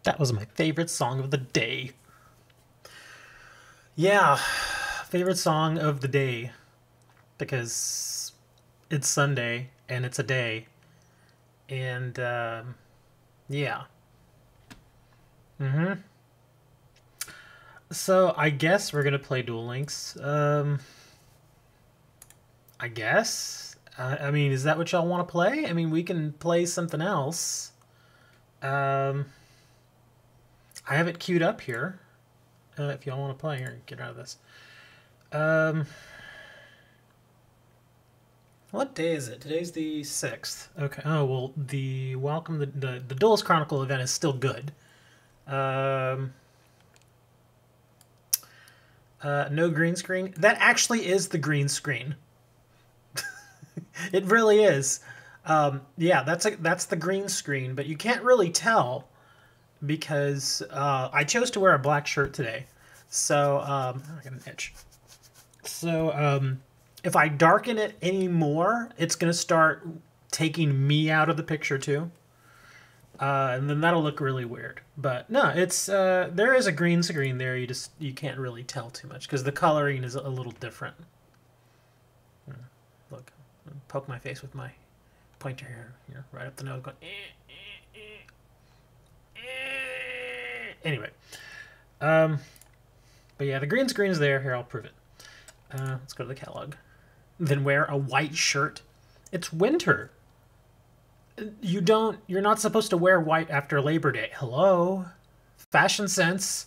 That was my favorite song of the day. Yeah, favorite song of the day. Because it's Sunday and it's a day. And, yeah. So I guess we're gonna play Duel Links. I guess. I mean, is that what y'all want to play? I mean, we can play something else. I have it queued up here. If y'all want to play here, get out of this. What day is it? Today's the 6th. Okay. Oh, well, the Duelist Chronicle event is still good. No green screen. That actually is the green screen. It really is. Yeah, that's the green screen, but you can't really tell because I chose to wear a black shirt today. So I got an itch. So if I darken it anymore, it's gonna start taking me out of the picture too, and then that'll look really weird. But no, it's there is a green screen there. You can't really tell too much because the coloring is a little different. Look, poke my face with my pointer here, right up the nose, going. Anyway, but yeah, the green screen is there. Here, I'll prove it. Let's go to the catalog. Then wear a white shirt. It's winter. You're not supposed to wear white after Labor Day. Hello? Fashion sense.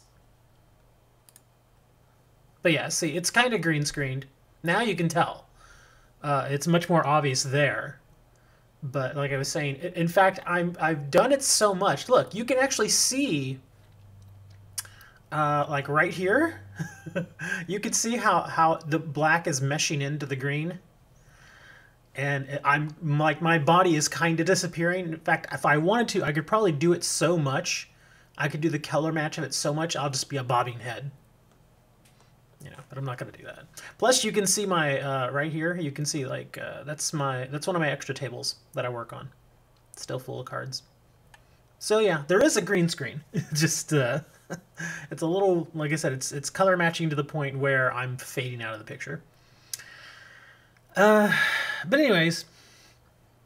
But yeah, see, it's kind of green screened. Now you can tell. It's much more obvious there. But like I was saying, in fact, I've done it so much. Look, you can actually see, like right here, you can see how the black is meshing into the green. And I'm like, my body is kind of disappearing. In fact, if I wanted to, I could probably do it so much. I could do the color match of it so much, I'll just be a bobbing head. You know, but I'm not going to do that. Plus, you can see my, right here, you can see, like, that's one of my extra tables that I work on. It's still full of cards. So, yeah, there is a green screen. Just, it's a little, like I said, it's color matching to the point where I'm fading out of the picture. But anyways,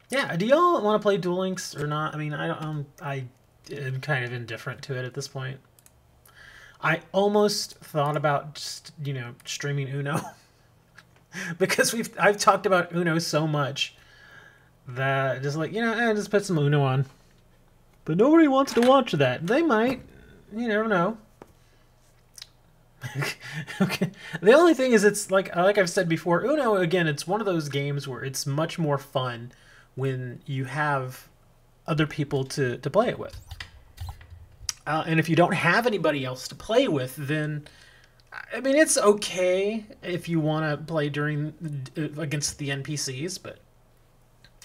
yeah, do y'all want to play Duel Links or not? I mean, I am kind of indifferent to it at this point. I almost thought about just, you know, streaming Uno because I've talked about Uno so much that just like, just put some Uno on. But nobody wants to watch that. They might. You never know. Okay. The only thing is, it's like I've said before, Uno, again, it's one of those games where it's much more fun when you have other people to play it with. And if you don't have anybody else to play with, then I mean, it's okay if you want to play against the NPCs, but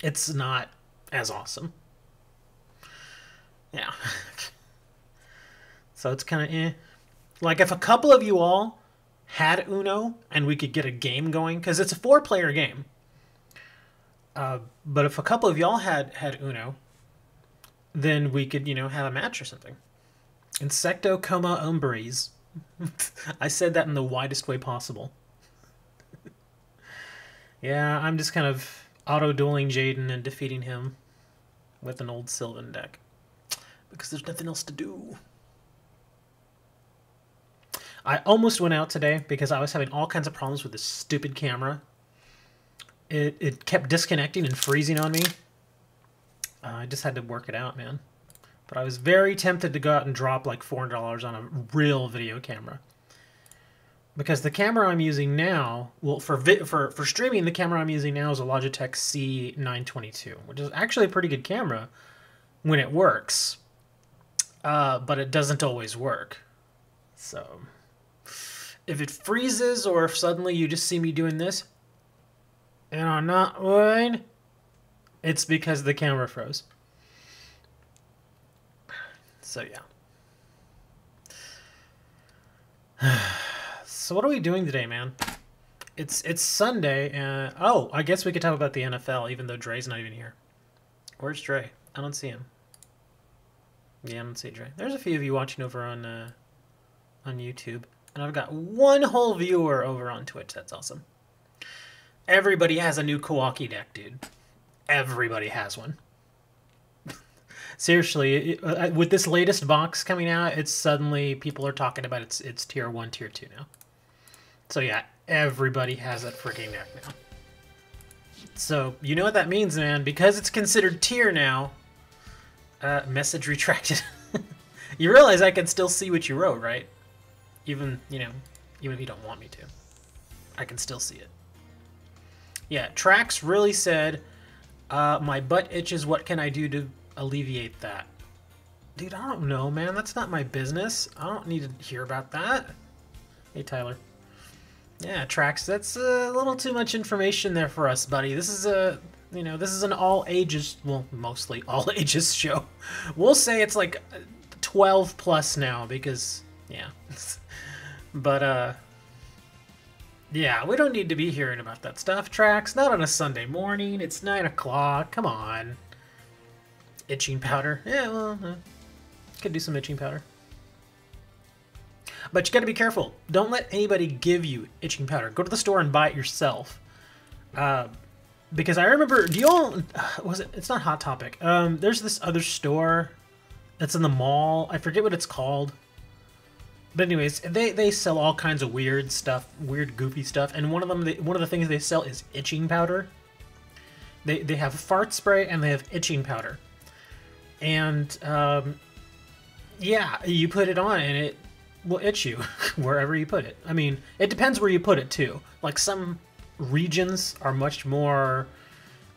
it's not as awesome. Yeah. So it's kind of eh. Like, if a couple of you all had Uno and we could get a game going, because it's a 4-player game. But if a couple of y'all had Uno, then we could, have a match or something. Insecto como hombres. I said that in the widest way possible. Yeah, I'm just kind of auto-dueling Jaden and defeating him with an old Sylvan deck. Because there's nothing else to do. I almost went out today because I was having all kinds of problems with this stupid camera. It kept disconnecting and freezing on me. I just had to work it out, man. But I was very tempted to go out and drop like $400 on a real video camera. Because the camera I'm using now, well, for streaming, the camera I'm using now is a Logitech C922, which is actually a pretty good camera when it works. But it doesn't always work. So if it freezes, or if suddenly you just see me doing this and I'm not worried, it's because the camera froze. So yeah. So what are we doing today, man? It's Sunday, and oh, I guess we could talk about the NFL, even though Dre's not even here. Where's Dre? I don't see him. Yeah, I don't see Dre. There's a few of you watching over on YouTube, and I've got one whole viewer over on Twitch. That's awesome. Everybody has a new Kawaki deck, dude. Everybody has one. Seriously, with this latest box coming out, it's suddenly people are talking about it's tier 1, tier 2 now. So yeah, everybody has that freaking deck now. So you know what that means, man? Because it's considered tier now. Message retracted. You realize I can still see what you wrote, right? Even if you don't want me to, I can still see it. Yeah, Trax really said, my butt itches, what can I do to alleviate that? Dude, I don't know, man. That's not my business. I don't need to hear about that. Hey, Tyler. Yeah, Trax, that's a little too much information there for us, buddy. This is this is an all ages, well, mostly all ages show. We'll say it's like 12 plus now because, yeah. But, yeah, we don't need to be hearing about that stuff, Trax. Not on a Sunday morning. It's 9 o'clock. Come on. Itching powder. Yeah, well, could do some itching powder. But you got to be careful. Don't let anybody give you itching powder. Go to the store and buy it yourself. Because I remember, do you all, it's not Hot Topic. There's this other store that's in the mall. I forget what it's called. But anyways, they sell all kinds of weird stuff, weird goofy stuff. And one of the things they sell is itching powder. They have fart spray and they have itching powder. And yeah, you put it on and it will itch you wherever you put it. I mean, it depends where you put it too. Like some regions are much more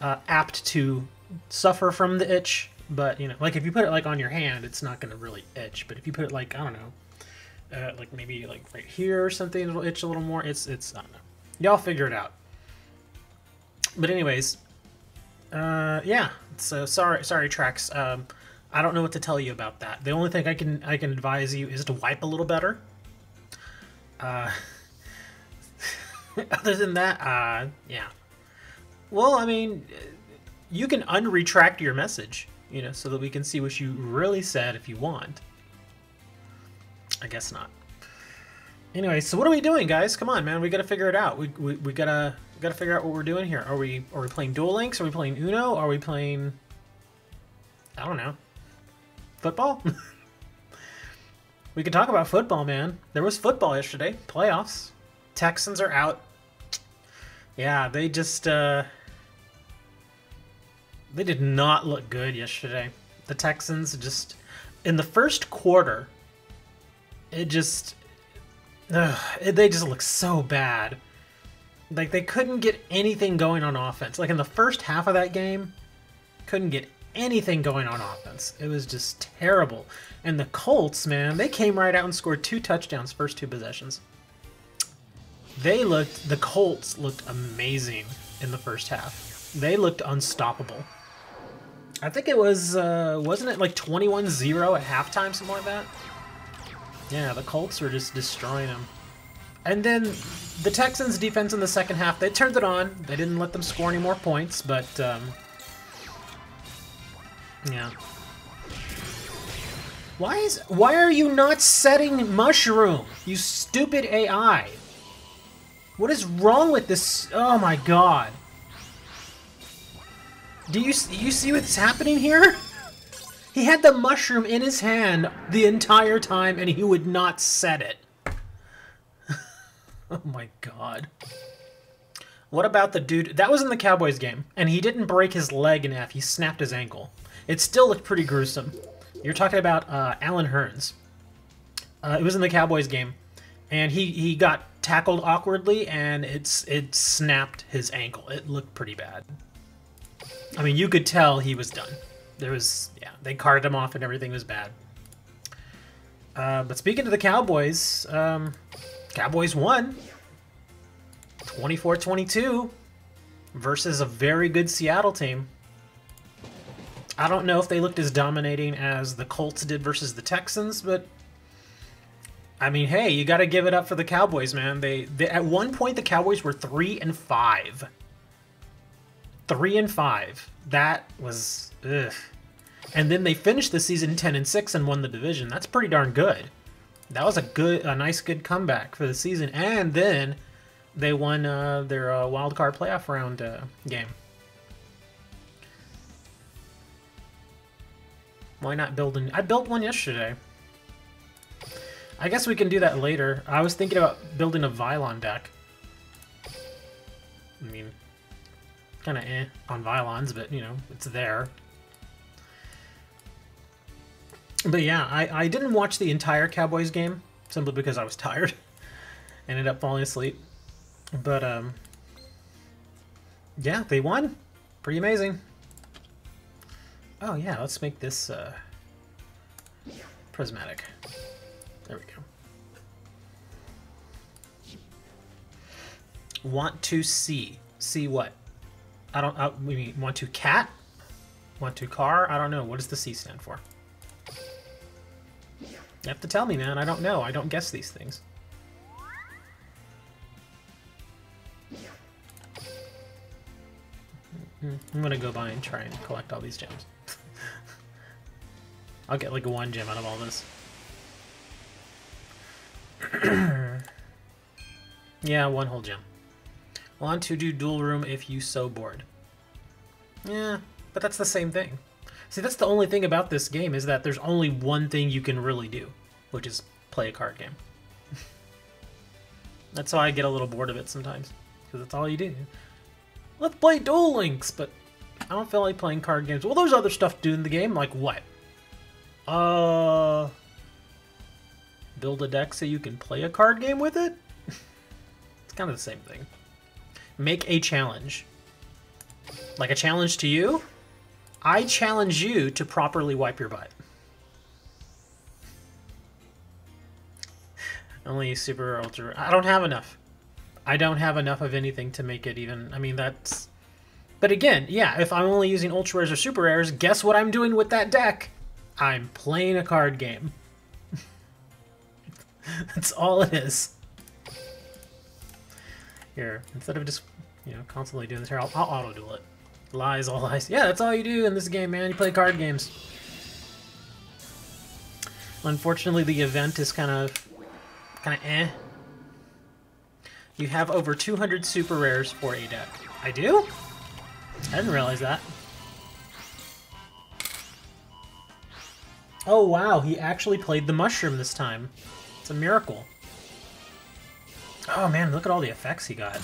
apt to suffer from the itch, but like if you put it like on your hand, it's not going to really itch. But if you put it like, I don't know, like maybe like right here or something, it'll itch a little more. It's I don't know. Y'all figure it out. But anyways, yeah. So sorry, Trax. I don't know what to tell you about that. The only thing I can advise you is to wipe a little better. Other than that, yeah. Well, I mean, you can unretract your message, so that we can see what you really said if you want. I guess not. Anyway, so what are we doing, guys? Come on, man. We gotta figure it out. We gotta figure out what we're doing here. Are we playing Duel Links? Are we playing Uno? Are we playing, I don't know, football? We could talk about football, man. There was football yesterday. Playoffs. Texans are out. Yeah, they just They did not look good yesterday. The Texans just, in the first quarter, it just, they just look so bad. Like, they couldn't get anything going on offense. Like, in the first half of that game, couldn't get anything going on offense. It was just terrible. And the Colts, man, they came right out and scored 2 touchdowns first 2 possessions. The Colts looked amazing in the first half. They looked unstoppable. I think it was, wasn't it like 21-0 at halftime, something like that? Yeah, the Colts were just destroying them. And then the Texans' defense in the second half, they turned it on. They didn't let them score any more points, but, yeah. Why are you not setting Mushroom, you stupid AI? What is wrong with this? Oh my god. Do you see what's happening here? He had the mushroom in his hand the entire time and he would not set it. Oh my god. What about the dude? That was in the Cowboys game, and he didn't break his leg in half. He snapped his ankle. It still looked pretty gruesome. You're talking about Alan Hearns. It was in the Cowboys game, and he got tackled awkwardly, and it snapped his ankle. It looked pretty bad. I mean, you could tell he was done. There was, yeah, they carted him off and everything was bad. But speaking of the Cowboys, Cowboys won 24-22 versus a very good Seattle team. I don't know if they looked as dominating as the Colts did versus the Texans, but I mean, hey, you got to give it up for the Cowboys, man. They at one point the Cowboys were 3-5. 3-5. That was ugh. And then they finished the season 10-6 and won the division. That's pretty darn good. That was a nice good comeback for the season. And then they won their wild card playoff round game. Why not build an... I built one yesterday. I guess we can do that later. I was thinking about building a Vylon deck. I mean, kind of on Vylons, but, you know, it's there. But yeah, I didn't watch the entire Cowboys game, simply because I was tired. Ended up falling asleep. But, yeah, they won. Pretty amazing. Oh yeah, let's make this prismatic. There we go. Want to see. See what? I don't, we mean, want to cat? Want to car? I don't know. What does the C stand for? You have to tell me, man. I don't know. I don't guess these things. I'm gonna go by and try and collect all these gems. I'll get like 1 gem out of all this. Yeah, 1 whole gem. Want to do dual room if you so bored. Yeah, but that's the same thing. See, that's the only thing about this game, is that there's only one thing you can really do, which is play a card game. That's how I get a little bored of it sometimes, because that's all you do. Let's play Duel Links, but I don't feel like playing card games. Well, there's other stuff to do in the game, like what? Build a deck so you can play a card game with it? It's kind of the same thing. Make a challenge. Like a challenge to you? I challenge you to properly wipe your butt. Only super ultra... I don't have enough. I don't have enough of anything to make it even... I mean, that's... But again, yeah, if I'm only using ultra rares or super rares, guess what I'm doing with that deck? I'm playing a card game. That's all it is. Here, instead of just, you know, constantly doing this here, I'll auto-duel it. Lies, all lies. Yeah, that's all you do in this game, man. You play card games. Unfortunately, the event is kind of eh. You have over 200 super rares for a deck. I do? I didn't realize that. Oh wow, he actually played the mushroom this time. It's a miracle. Oh man, look at all the effects he got.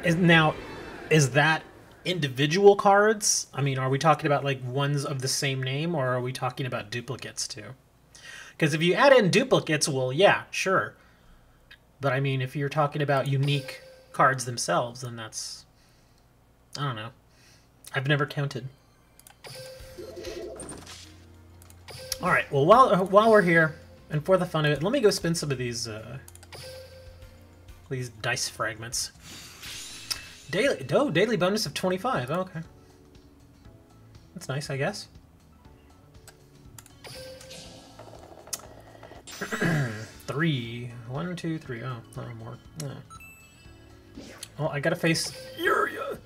Is that individual cards? I mean, are we talking about like ones of the same name, or are we talking about duplicates too? Because if you add in duplicates, well, yeah, sure. But I mean, if you're talking about unique cards themselves, then that's... I don't know. I've never counted. Alright, well, while we're here, and for the fun of it, let me go spin some of these dice fragments. Daily bonus of 25. Oh, okay. That's nice, I guess. Three. 1, 2, 3. Oh, no more. Oh. Well, I gotta face Yugioh.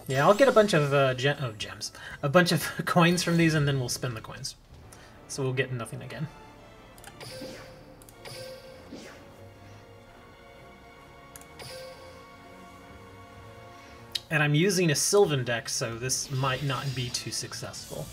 Yeah, I'll get a bunch of gems. A bunch of coins from these, and then we'll spin the coins. So we'll get nothing again. And I'm using a Sylvan deck, so this might not be too successful.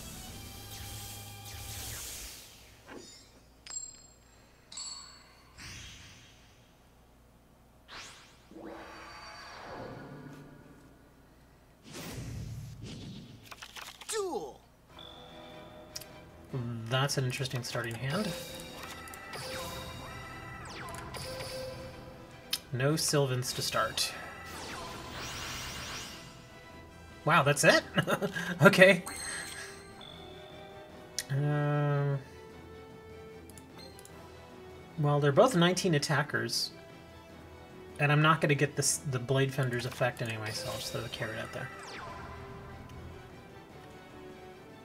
Duel. That's an interesting starting hand. No Sylvans to start. Wow, that's it? Okay. Well, they're both 19 attackers. And I'm not going to get the Blade Fender's effect anyway, so I'll just throw the carrot out there.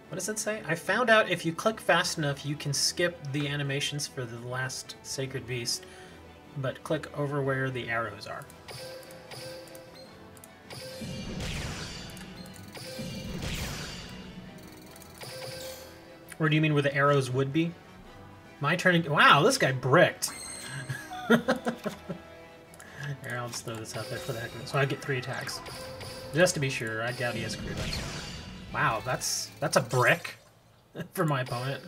What does it say? I found out if you click fast enough, you can skip the animations for the last Sacred Beast, but click over where the arrows are. Or do you mean where the arrows would be? My turn. Wow, this guy bricked. Here, I'll just throw this out there for the heck of it. So I get 3 attacks. Just to be sure, I doubt he has Grievance. Wow, that's a brick for my opponent.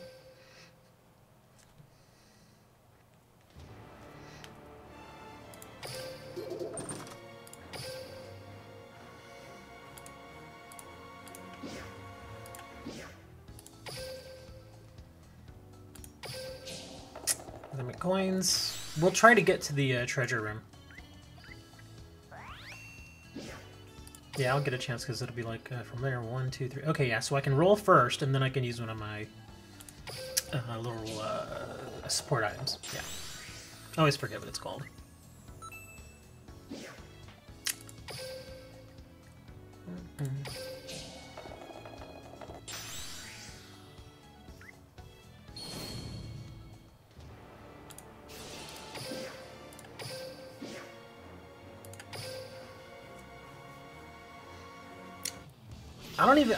Coins. We'll try to get to the treasure room. Yeah, I'll get a chance because it'll be like from there 1, 2, 3. Okay, yeah, so I can roll first, and then I can use one of my little support items. Yeah, I always forget what it's called.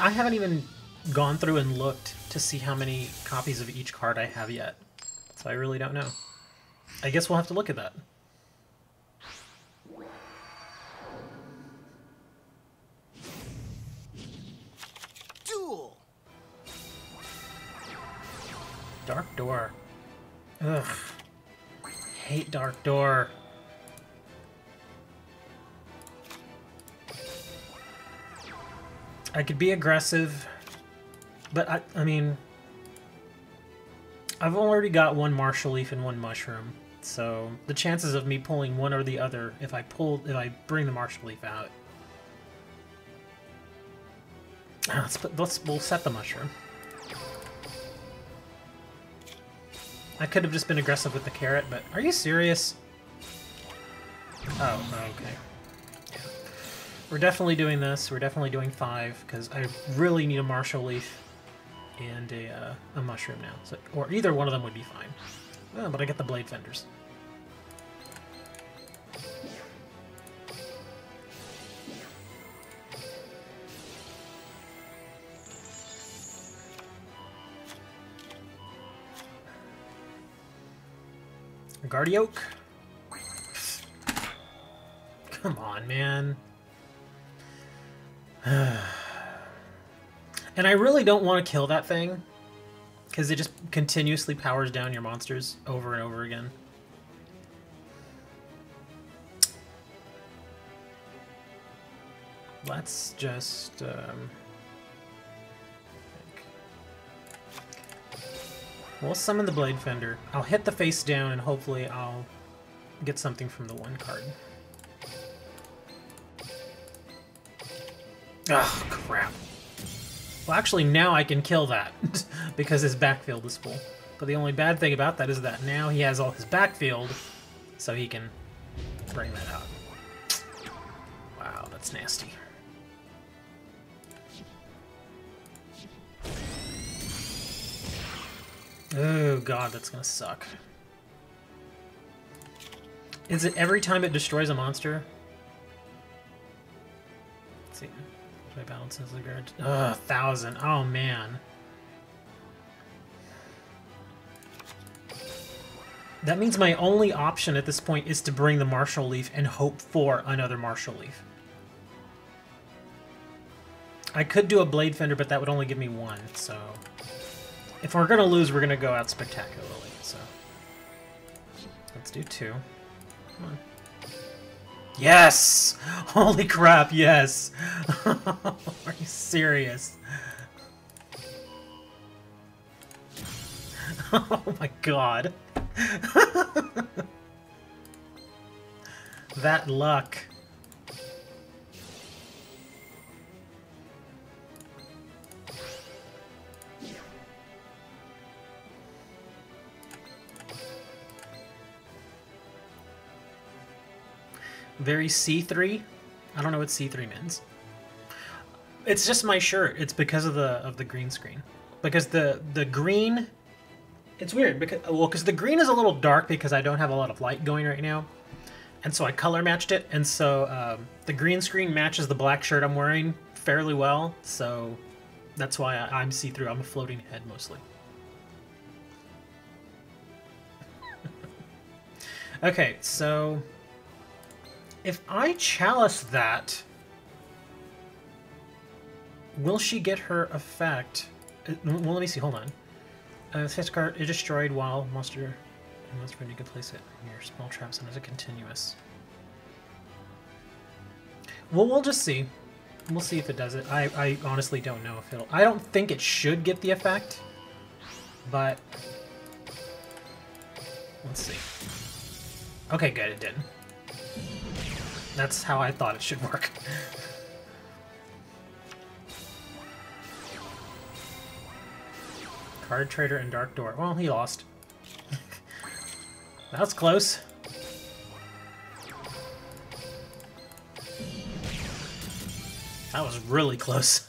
I haven't even gone through and looked to see how many copies of each card I have yet. So I really don't know. I guess we'll have to look at that. Duel. Dark Door. Ugh. Hate Dark Door. I could be aggressive, but I mean, I've already got 1 Marshall Leaf and 1 Mushroom, so the chances of me pulling one or the other, if I bring the Marshall Leaf out, we'll set the Mushroom. I could have just been aggressive with the carrot, but are you serious? Oh, okay. We're definitely doing this. We're definitely doing 5 because I really need a Marshall Leaf and a Mushroom now. So, or either one of them would be fine. Oh, but I get the Blade Fenders. Guardioak. Come on, man. And I really don't want to kill that thing, because it just continuously powers down your monsters over and over again. Let's just... we'll summon the Blade Fender. I'll hit the face down, and hopefully I'll get something from the one card. Oh, crap. Well, actually, now I can kill that, because his backfield is full. But the only bad thing about that is that now he has all his backfield, so he can bring that out. Wow, that's nasty. Oh god, that's gonna suck. Is it every time it destroys a monster? Let's see. Do I balance his regard? 1,000. Oh man. That means my only option at this point is to bring the Martial Leaf and hope for another Martial Leaf. I could do a Blade Fender, but that would only give me one, so... If we're gonna lose, we're gonna go out spectacularly, so... Let's do 2. Come on. Yes! Holy crap, yes! Are you serious? Oh my god. That luck. Very C3? I don't know what C3 means. It's just my shirt. It's because of the green screen. Because the green... It's weird, because the green is a little dark because I don't have a lot of light going right now. And so I color matched it, and so the green screen matches the black shirt I'm wearing fairly well, so that's why I'm see-through. I'm a floating head mostly. Okay, so... If I chalice that, will she get her effect? Well, let me see. Hold on. This card is destroyed while monster ready. You can place it in your small trap zone as a continuous. Well, we'll just see. We'll see if it does it. I honestly don't know if it'll... I don't think it should get the effect, but let's see. Okay, good. It did. That's how I thought it should work. Card Trader and Dark Door. Well, he lost. That was close. That was really close.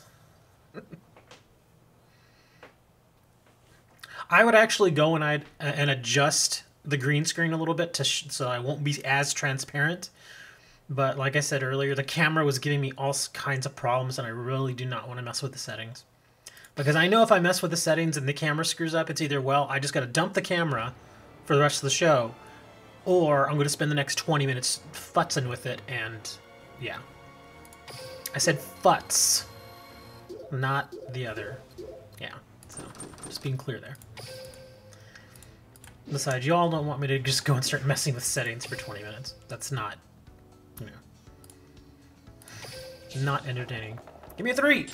I would actually go and adjust the green screen a little bit so I won't be as transparent. But like I said earlier, the camera was giving me all kinds of problems, and I really do not want to mess with the settings. Because I know if I mess with the settings and the camera screws up, it's either, well, I just got to dump the camera for the rest of the show, or I'm going to spend the next 20 minutes futzing with it, and yeah. I said futz, not the other. Yeah, so just being clear there. Besides, you all don't want me to just go and start messing with settings for 20 minutes. That's not... Not entertaining. Give me a 3! No.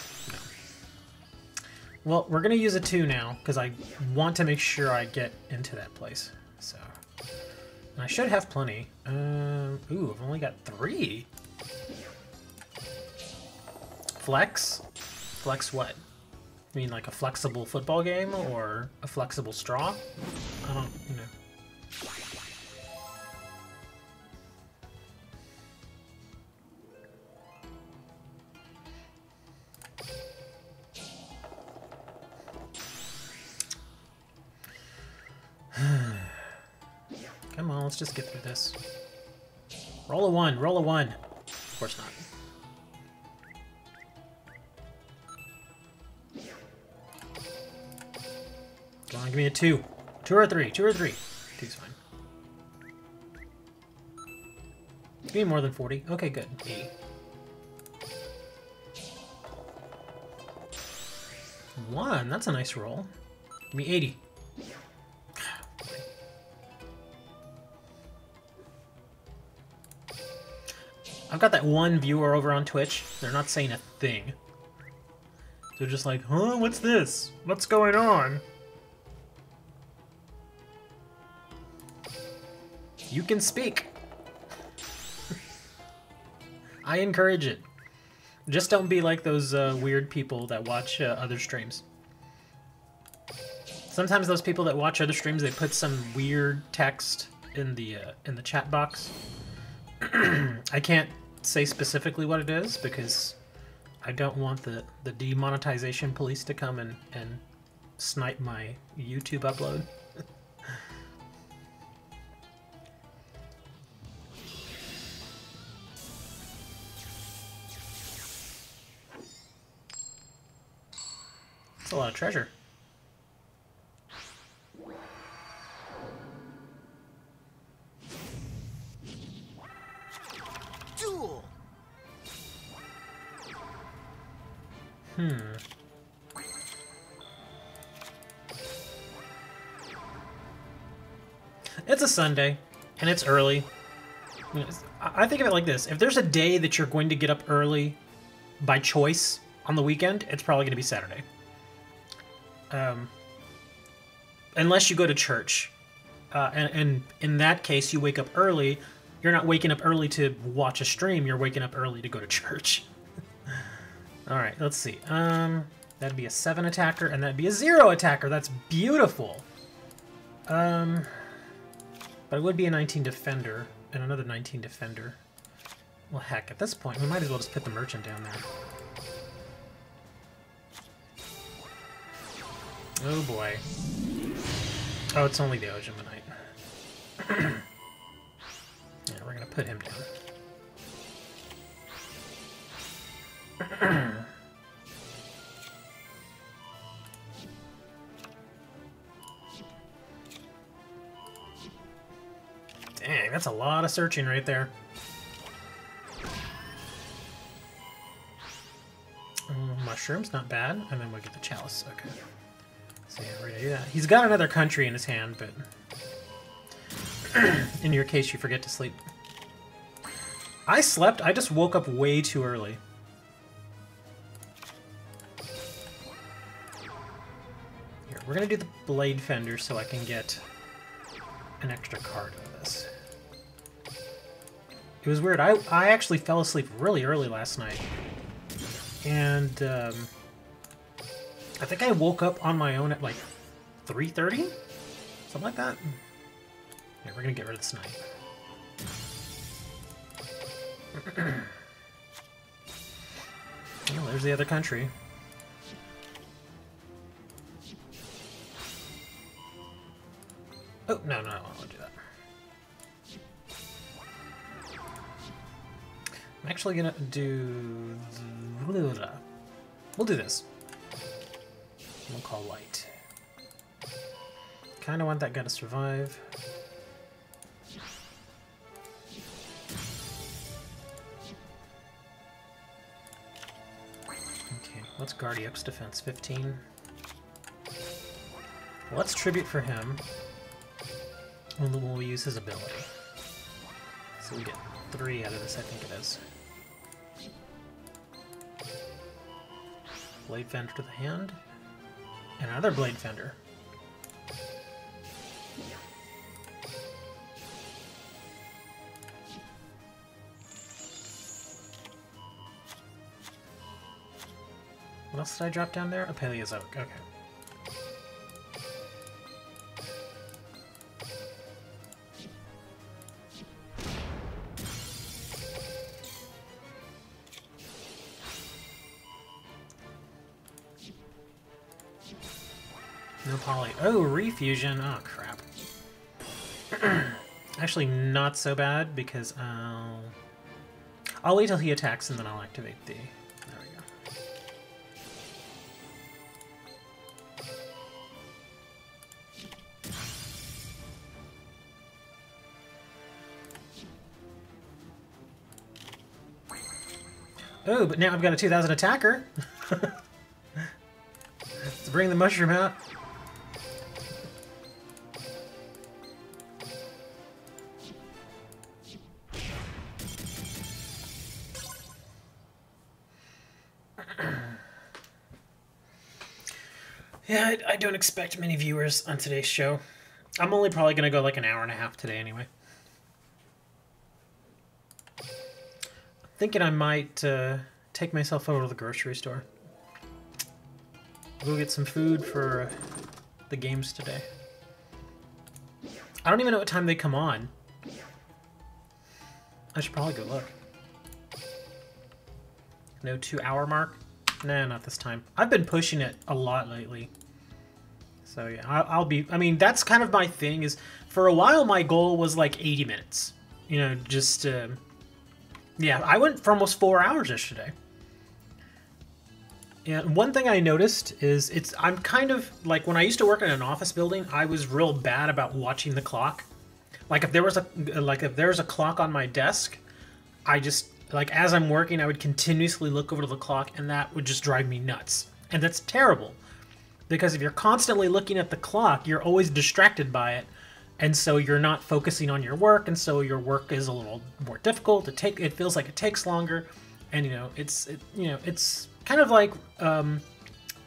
Well, we're going to use a 2 now, because I want to make sure I get into that place. So, and I should have plenty. Ooh, I've only got 3. Flex? Flex what? You mean like a flexible football game, or a flexible straw? I don't, you know. Come on, let's just get through this. Roll a 1, roll a 1. Of course not. Come on, give me a 2. 2 or 3, 2 or 3. 2's fine. Give me more than 40. Okay, good. 80. 1, that's a nice roll. Give me 80. I've got that one viewer over on Twitch. They're not saying a thing. They're just like, huh, what's this? What's going on? You can speak. I encourage it. Just don't be like those weird people that watch other streams. Sometimes those people that watch other streams, they put some weird text in the chat box. I can't say specifically what it is because I don't want the demonetization police to come and snipe my YouTube upload. That's a lot of treasure. Duel. It's a Sunday, and it's early. I think of it like this. If there's a day that you're going to get up early by choice on the weekend, it's probably going to be Saturday. Unless you go to church. And in that case, you wake up early. You're not waking up early to watch a stream. You're waking up early to go to church. All right, let's see. That'd be a 7 attacker, and that'd be a 0 attacker. That's beautiful. But it would be a 19 defender and another 19 defender. Well, heck, at this point, we might as well just put the merchant down there. Oh boy. Oh, it's only the Ojamanite. Yeah, we're gonna put him down. Dang, that's a lot of searching right there. Mushrooms, not bad. And then we'll get the chalice. Okay. So yeah, we're gonna do that. He's got another country in his hand, but in your case, you forget to sleep. I slept. I just woke up way too early. Here, we're gonna do the Blade Fender so I can get an extra card of this. It was weird. I actually fell asleep really early last night. And I think I woke up on my own at like 3:30? Something like that. Yeah, we're gonna get rid of this knight. Well, there's the other country. Oh, no, I don't want to do that. I'm actually gonna do... We'll do this. We'll call white. Kinda want that guy to survive. Okay, let's Guardiux defense 15. Let's tribute for him. We'll use his ability. So we get 3 out of this, I think it is. Blade Fender to the hand. And another Blade Fender. What else did I drop down there? A Paleozoic, okay. No poly. Oh, refusion. Oh, crap. Actually, not so bad because I'll wait till he attacks and then I'll activate the... There we go. Oh, but now I've got a 2000 attacker. Let's bring the mushroom out. Yeah, I don't expect many viewers on today's show. I'm only probably going to go like an hour and a half today anyway. Thinking I might take myself over to the grocery store. Go get some food for the games today. I don't even know what time they come on. I should probably go look. No 2-hour mark? Nah, not this time. I've been pushing it a lot lately. So yeah, I'll be... I mean, that's kind of my thing is... For a while, my goal was like 80 minutes. You know, just... yeah, I went for almost 4 hours yesterday. Yeah, one thing I noticed is I'm kind of... Like, when I used to work in an office building, I was real bad about watching the clock. Like, if there was a clock on my desk, I just... Like, as I'm working, I would continuously look over to the clock, and that would just drive me nuts. And that's terrible. Because if you're constantly looking at the clock, you're always distracted by it. And so you're not focusing on your work, and so your work is a little more difficult. It feels like it takes longer. And, you know, it's kind of like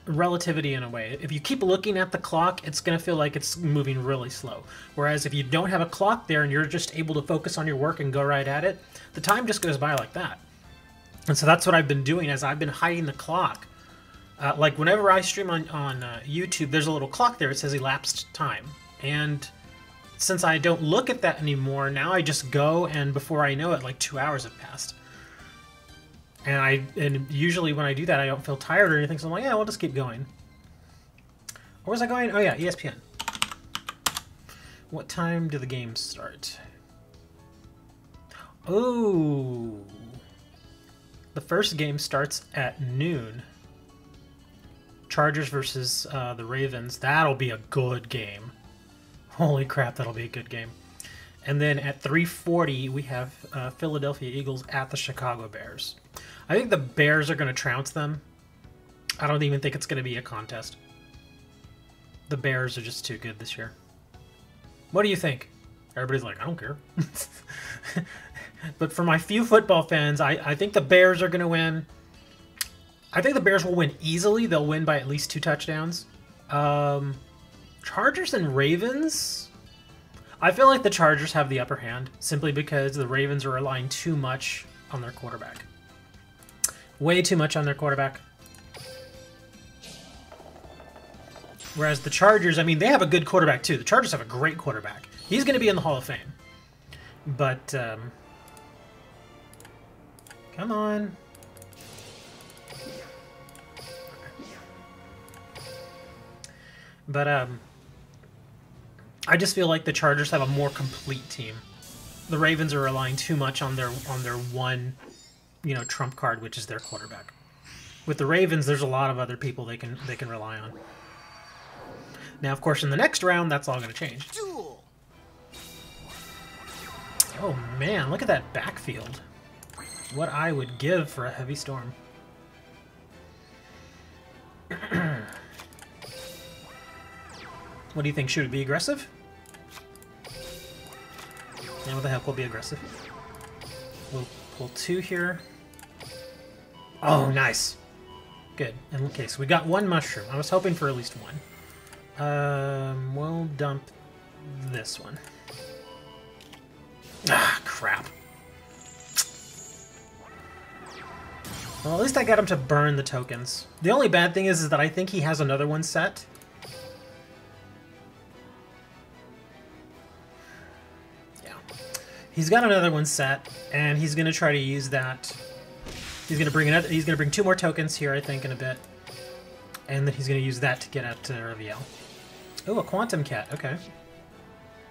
relativity in a way. If you keep looking at the clock, it's going to feel like it's moving really slow. Whereas if you don't have a clock there and you're just able to focus on your work and go right at it, the time just goes by like that. And so that's what I've been doing, is I've been hiding the clock. Like whenever I stream on YouTube, there's a little clock there. It says elapsed time. And since I don't look at that anymore, now I just go, and before I know it, like 2 hours have passed. And usually when I do that, I don't feel tired or anything, so I'm like, yeah, we'll just keep going. Where was I going? Oh yeah, ESPN. What time do the games start? Oh, the first game starts at noon. Chargers versus the Ravens. That'll be a good game. Holy crap, that'll be a good game. And then at 3:40, we have Philadelphia Eagles at the Chicago Bears. I think the Bears are going to trounce them. I don't even think it's going to be a contest. The Bears are just too good this year. What do you think? Everybody's like, I don't care. But for my few football fans, I think the Bears are going to win. I think the Bears will win easily. They'll win by at least 2 touchdowns. Chargers and Ravens? I feel like the Chargers have the upper hand, simply because the Ravens are relying too much on their quarterback. Way too much on their quarterback. Whereas the Chargers, I mean, they have a good quarterback too. The Chargers have a great quarterback. He's going to be in the Hall of Fame. But, come on. But, I just feel like the Chargers have a more complete team. The Ravens are relying too much on their one, you know, trump card, which is their quarterback. With the Ravens, there's a lot of other people they can rely on. Now, of course, in the next round, that's all going to change. Duel. Oh man, look at that backfield. What I would give for a heavy storm. What do you think? Should it be aggressive? Yeah, what the heck will be aggressive? We'll pull 2 here. Oh, nice. Good. Okay, so we got 1 mushroom. I was hoping for at least 1. We'll dump this one. Ah, crap. Well, at least I got him to burn the tokens. The only bad thing is that I think he has another one set. Yeah. He's got another one set, and he's going to try to use that. He's going to bring 2 more tokens here, I think, in a bit. And then he's going to use that to get at Reviel. Oh, a Quantum Cat. Okay.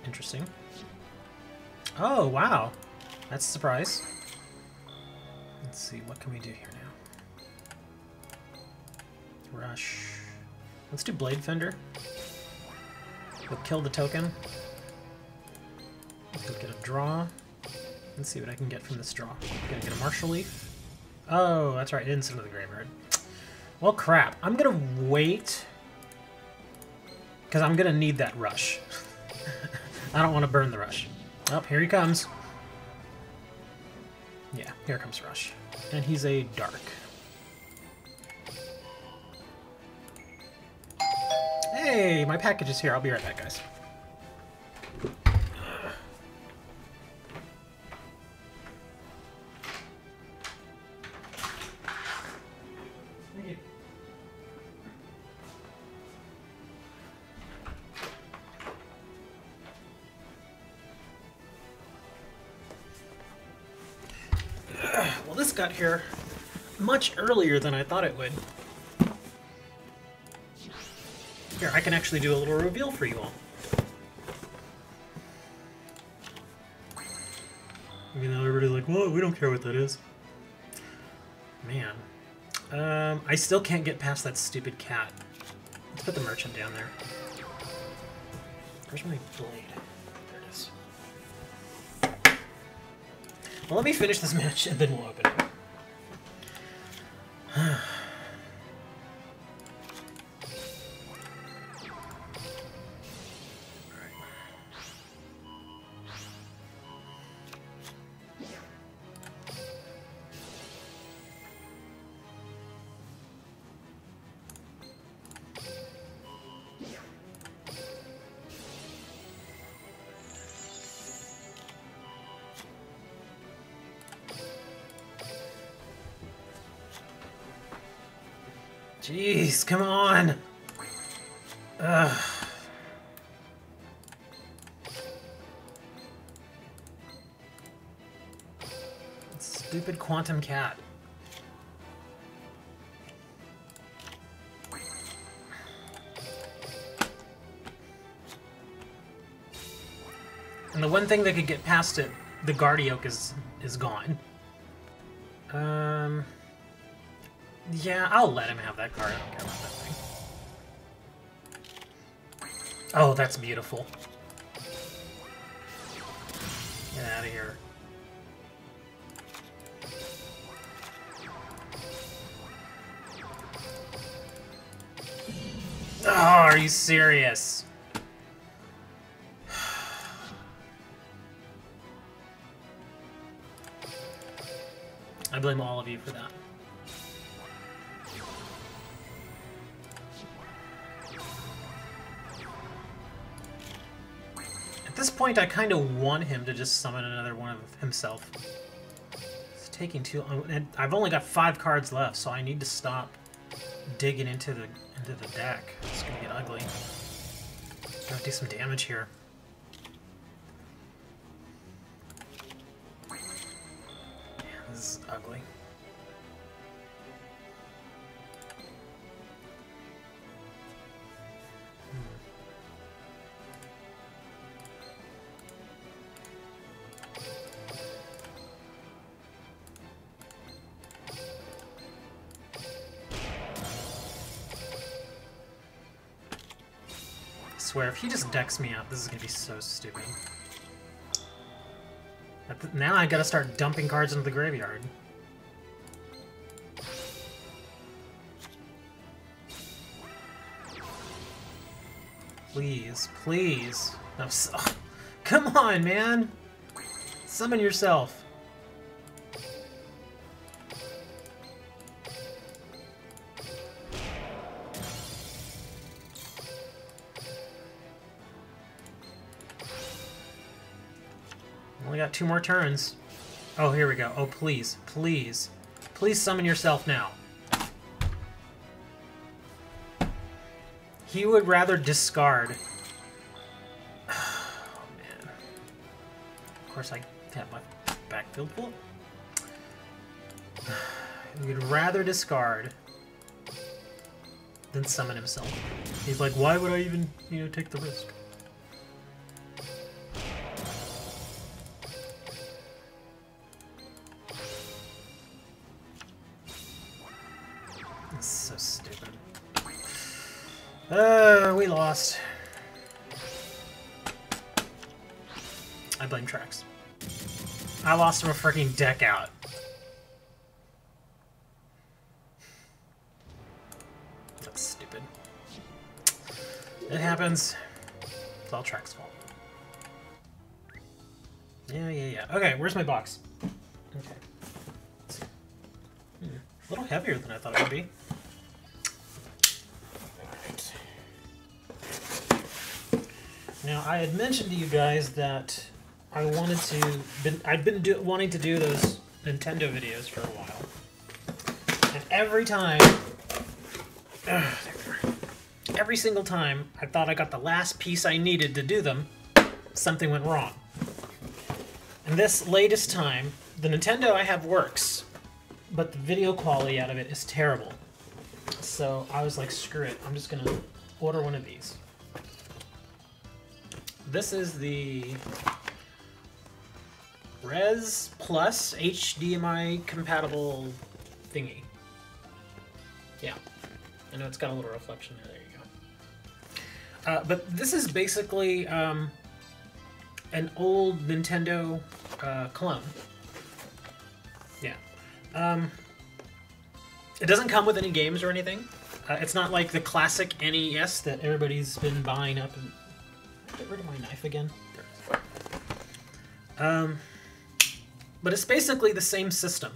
Interesting. Oh, wow. That's a surprise. Let's see, what can we do here now? Rush. Let's do Blade Fender. We'll kill the token. We'll get a draw. Let's see what I can get from this draw. Gonna get a Marshall Leaf. Oh, that's right, it didn't send to the graveyard. Well, crap. I'm gonna wait, because I'm gonna need that rush. I don't want to burn the rush. Oh, here he comes. Yeah, here comes Rush. And he's a dark. Hey, my package is here. I'll be right back, guys. Well, this got here much earlier than I thought it would. Here, I can actually do a little reveal for you all. Even though everybody's like, well, we don't care what that is. Man. I still can't get past that stupid cat. Let's put the merchant down there. Where's my blade? There it is. Well, let me finish this match and then we'll open it. Jeez, come on! Ugh. Stupid quantum cat. And the one thing that could get past it, the Guardioch is gone. Yeah, I'll let him have that card. I don't care about that thing. Oh, that's beautiful. Get out of here. Oh, are you serious? I blame all of you for that. At this point, I kind of want him to just summon another one of himself. It's taking too long, and I've only got 5 cards left, so I need to stop digging into the deck. It's gonna get ugly. Gotta do some damage here. Yeah, this is ugly. I swear, if he just decks me out, this is gonna be so stupid. Now I gotta start dumping cards into the graveyard. Please, please. No, come on, man! Summon yourself. Only got 2 more turns. Oh, here we go. Oh, please, please. Please summon yourself now. He would rather discard. Oh, man. Of course, I have my backfield full. He would rather discard than summon himself. He's like, why would I even, take the risk? That's so stupid. We lost. I blame Trax. I lost him a freaking deck out. That's stupid. It happens. It's all Trax's fault. Yeah. Okay, where's my box? Okay. A little heavier than I thought it would be. Alright. Now, I had mentioned to you guys that I wanted to... I'd been wanting to do those Nintendo videos for a while. And every time... every single time I thought I got the last piece I needed to do them, something went wrong. And this latest time, the Nintendo I have works, but the video quality out of it is terrible. So I was like, screw it, I'm just gonna order one of these. This is the Res Plus HDMI compatible thingy. Yeah, I know it's got a little reflection there. There you go. But this is basically an old Nintendo clone. Yeah. It doesn't come with any games or anything. It's not like the classic NES that everybody's been buying up. And... Get rid of my knife again. But it's basically the same system,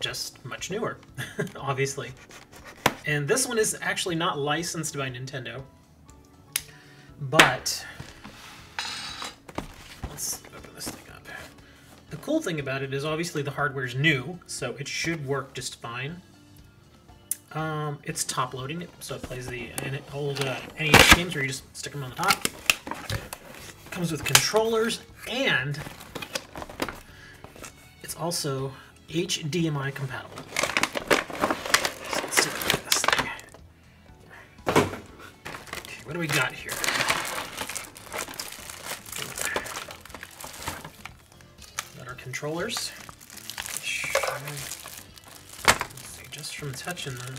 just much newer, obviously. And this one is actually not licensed by Nintendo, but let's open this thing up. The cool thing about it is obviously the hardware's new, so it should work just fine. It's top loading, so it plays the old NES games where you just stick them on the top. Comes with controllers, and it's also HDMI compatible. So let's take a look at this thing. Okay, what do we got here? Got our controllers. Let's see, just from touching them,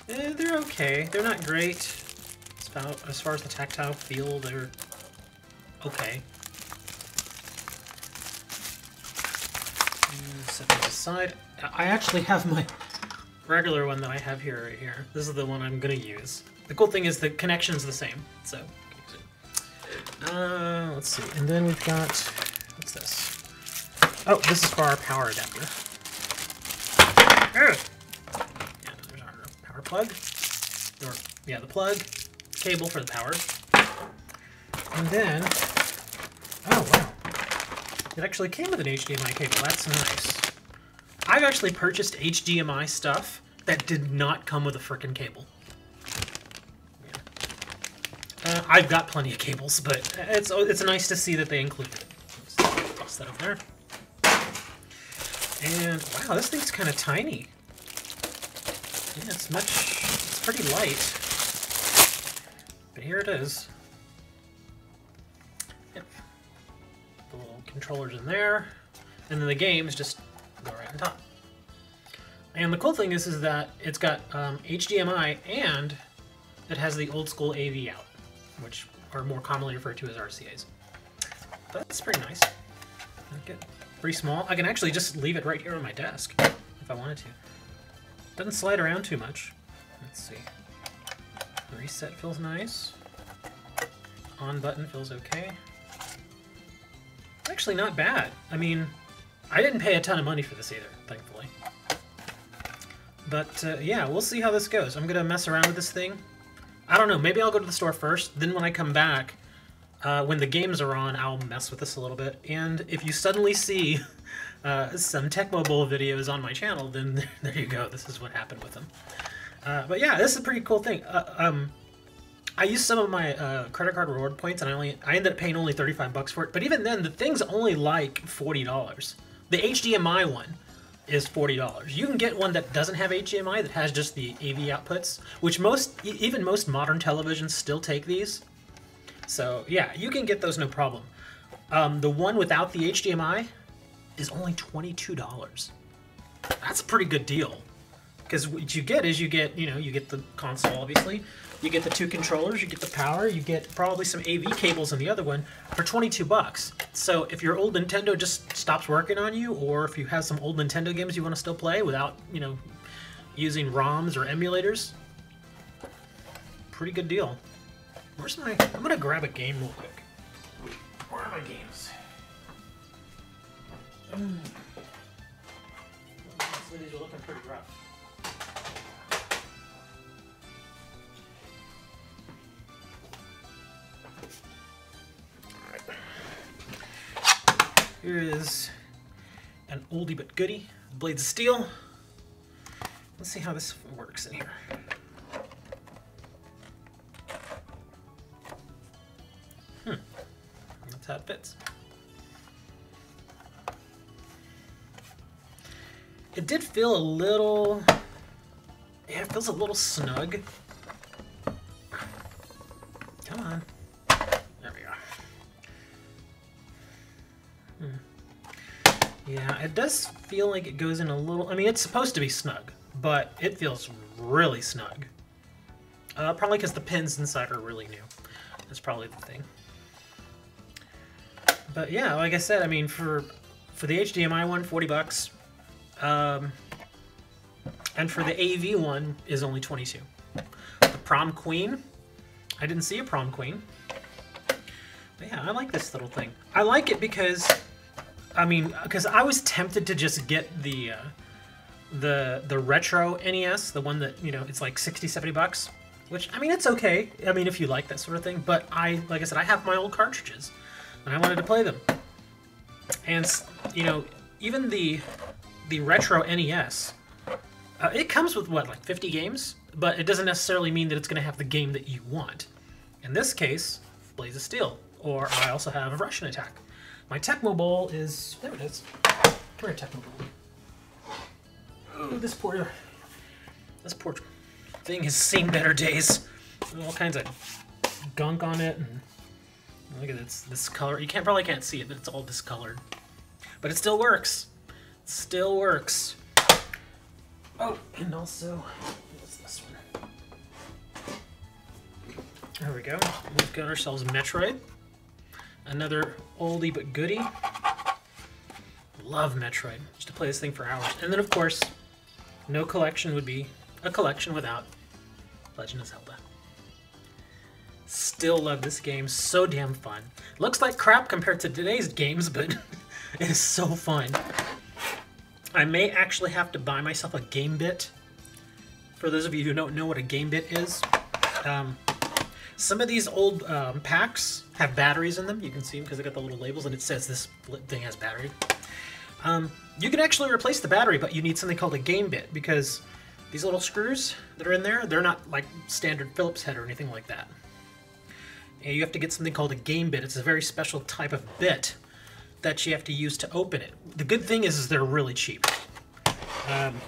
they're okay. They're not great. As far as the tactile feel, they're okay. Set these aside. I actually have my regular one that I have here right here. This is the one I'm gonna use. The cool thing is the connection's the same, so let's see. And then we've got, what's this? Oh, this is for our power adapter. And there's our power plug. Or, yeah, the plug, cable for the power. And then, oh wow, it actually came with an HDMI cable. That's nice. I've actually purchased HDMI stuff that did not come with a frickin' cable. Yeah. I've got plenty of cables, but it's nice to see that they included it. Let's toss that over there. And wow, this thing's kind of tiny. Yeah, it's pretty light. But here it is. Yep. The little controllers in there, and then the games just go right on top. And the cool thing is that it's got HDMI and it has the old school AV out, which are more commonly referred to as RCAs. But that's pretty nice. Okay. Pretty small. I can actually just leave it right here on my desk if I wanted to. Doesn't slide around too much. Let's see. Reset feels nice. On button feels okay. Actually not bad. I mean, I didn't pay a ton of money for this either, thankfully. But yeah, we'll see how this goes. I'm gonna mess around with this thing. I don't know, maybe I'll go to the store first, then when I come back, when the games are on, I'll mess with this a little bit. And if you suddenly see some Tecmo Bowl videos on my channel, then there you go. This is what happened with them. But yeah, this is a pretty cool thing. I used some of my credit card reward points, and I ended up paying only 35 bucks for it. But even then, the thing's only like $40. The HDMI one is $40. You can get one that doesn't have HDMI, that has just the AV outputs, which even most modern televisions still take these. So yeah, you can get those no problem. The one without the HDMI is only $22. That's a pretty good deal. Because what you get is you get the console, obviously. You get the two controllers, you get the power, you get probably some AV cables in the other one for 22 bucks. So if your old Nintendo just stops working on you, or if you have some old Nintendo games you want to still play without, using ROMs or emulators, pretty good deal. I'm gonna grab a game real quick. Where are my games? These are looking pretty rough. Here is an oldie but goodie, Blades of Steel. Let's see how this works in here. That's how it fits. It did feel a little... Yeah, it feels a little snug. Come on. There we go. Yeah, it does feel like it goes in a little... I mean, it's supposed to be snug, but it feels really snug. Probably because the pins inside are really new. That's probably the thing. But yeah, like I said, I mean, for the HDMI one, 40 bucks. And for the AV one is only 22. The Prom Queen, I didn't see a Prom Queen. But yeah, I like this little thing. I like it because, I mean, because I was tempted to just get the retro NES, the one that, you know, it's like 60, 70 bucks. Which, I mean, it's okay. I mean, if you like that sort of thing. But like I said, I have my old cartridges. And I wanted to play them. And, you know, even the retro NES, it comes with, what, like 50 games? But it doesn't necessarily mean that it's going to have the game that you want. In this case, Blaze of Steel. Or I also have Russian Attack. My Tecmo Bowl is... There it is. Come here, Tecmo Bowl. Oh, this poor thing has seen better days. There's all kinds of gunk on it. And look at this color. You probably can't see it, but it's all discolored. But it still works. It still works. Oh, and also, what's this one? There we go. We've got ourselves Metroid. Another oldie but goodie. Love Metroid. Just to play this thing for hours. And then, of course, no collection would be a collection without Legend of Zelda. Still love this game. So damn fun. Looks like crap compared to today's games, but it is so fun. I may actually have to buy myself a game bit. For those of you who don't know what a game bit is, some of these old packs have batteries in them. You can see them because they got the little labels, and it says this thing has battery. You can actually replace the battery, but you need something called a game bit because these little screws that are in there, they're not like standard Phillips head or anything like that. And you have to get something called a game bit. It's a very special type of bit that you have to use to open it. The good thing is they're really cheap.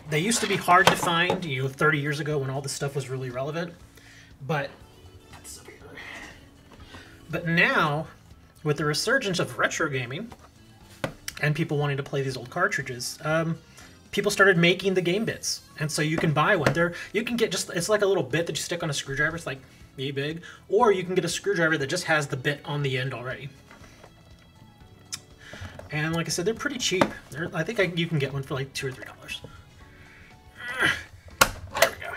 They used to be hard to find, 30 years ago when all this stuff was really relevant. But now, with the resurgence of retro gaming and people wanting to play these old cartridges, people started making the game bits. And so you can buy one. You can get it's like a little bit that you stick on a screwdriver. It's like yay big. Or you can get a screwdriver that just has the bit on the end already. And like I said, they're pretty cheap. I think you can get one for like $2 or $3. There we go.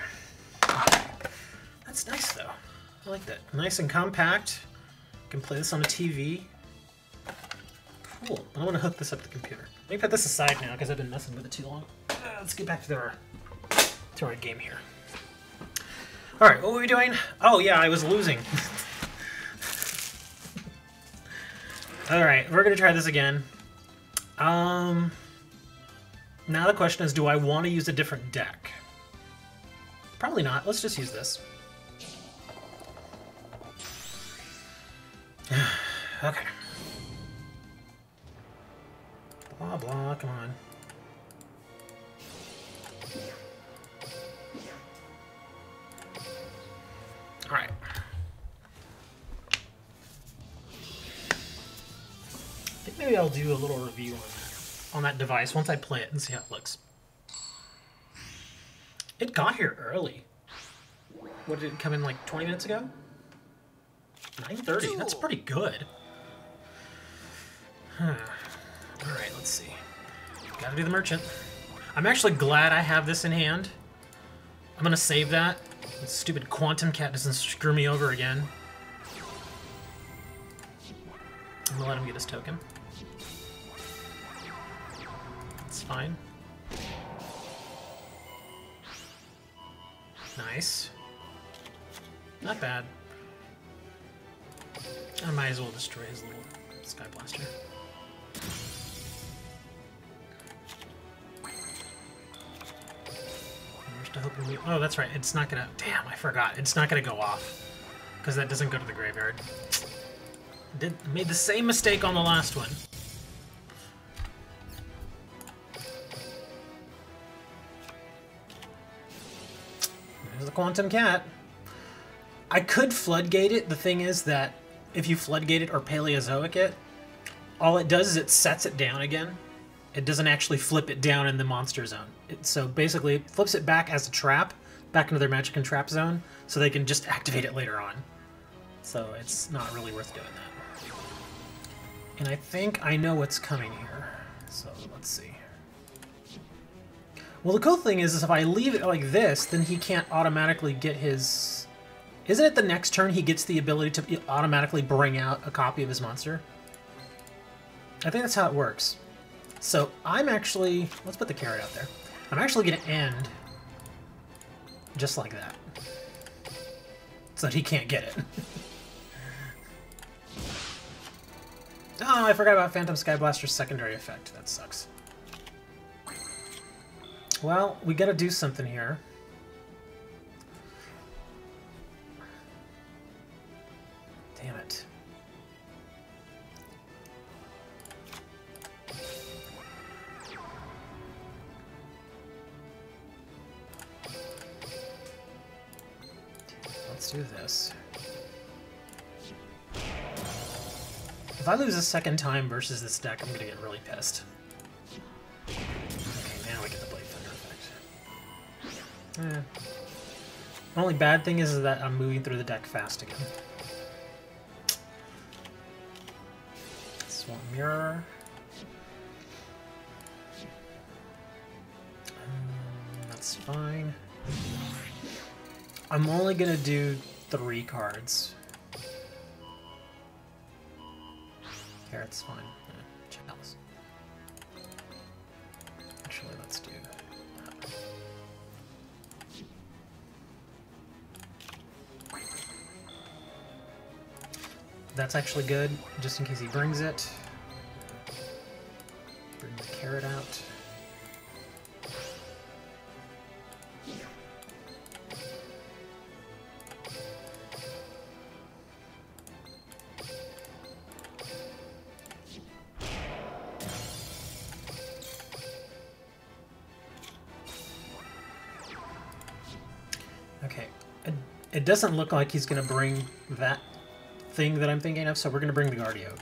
That's nice though. I like that. Nice and compact. You can play this on a TV. Cool. I want to hook this up to the computer. Let me put this aside now because I've been messing with it too long. Let's get back to our game here. All right, what were we doing? Oh yeah, I was losing. All right, we're gonna try this again. Now the question is, do I want to use a different deck? Probably not. Let's just use this. Okay. Blah, blah, come on. Alright. I think maybe I'll do a little review on that device once I play it and see how it looks. It got here early. What, did it come in like 20 minutes ago? 9:30. That's pretty good. Alright, let's see. Gotta do the merchant. I'm actually glad I have this in hand. I'm gonna save that. This stupid Quantum Cat doesn't screw me over again. I'm gonna let him get his token. That's fine. Nice. Not bad. I might as well destroy his little Sky Blaster. to hope and oh, that's right. It's not gonna. Damn, I forgot. It's not gonna go off because that doesn't go to the graveyard. Made the same mistake on the last one. There's the Quantum Cat. I could floodgate it. The thing is that if you floodgate it or Paleozoic it, all it does is it sets it down again. It doesn't actually flip it down in the monster zone. So basically, it flips it back as a trap, back into their magic and trap zone, so they can just activate it later on. So it's not really worth doing that. And I think I know what's coming here. So let's see. Well, the cool thing is if I leave it like this, then he can't automatically get his... Isn't it the next turn he gets the ability to automatically bring out a copy of his monster? I think that's how it works. So I'm actually... Let's put the carrot out there. I'm actually going to end just like that. So that he can't get it. Oh, I forgot about Phantom Skyblaster's secondary effect. That sucks. Well, we gotta do something here. Damn it. Let's do this. If I lose a second time versus this deck, I'm gonna get really pissed. Okay, now we get the Blade Thunder effect. The only bad thing is that I'm moving through the deck fast again. Swamp Mirror. That's fine. I'm only gonna do 3 cards. Carrot's fine. Chalice. Actually, let's do that. That's actually good, just in case he brings it. Bring the carrot out. Okay, it doesn't look like he's going to bring that thing that I'm thinking of, so we're going to bring the Guardioak.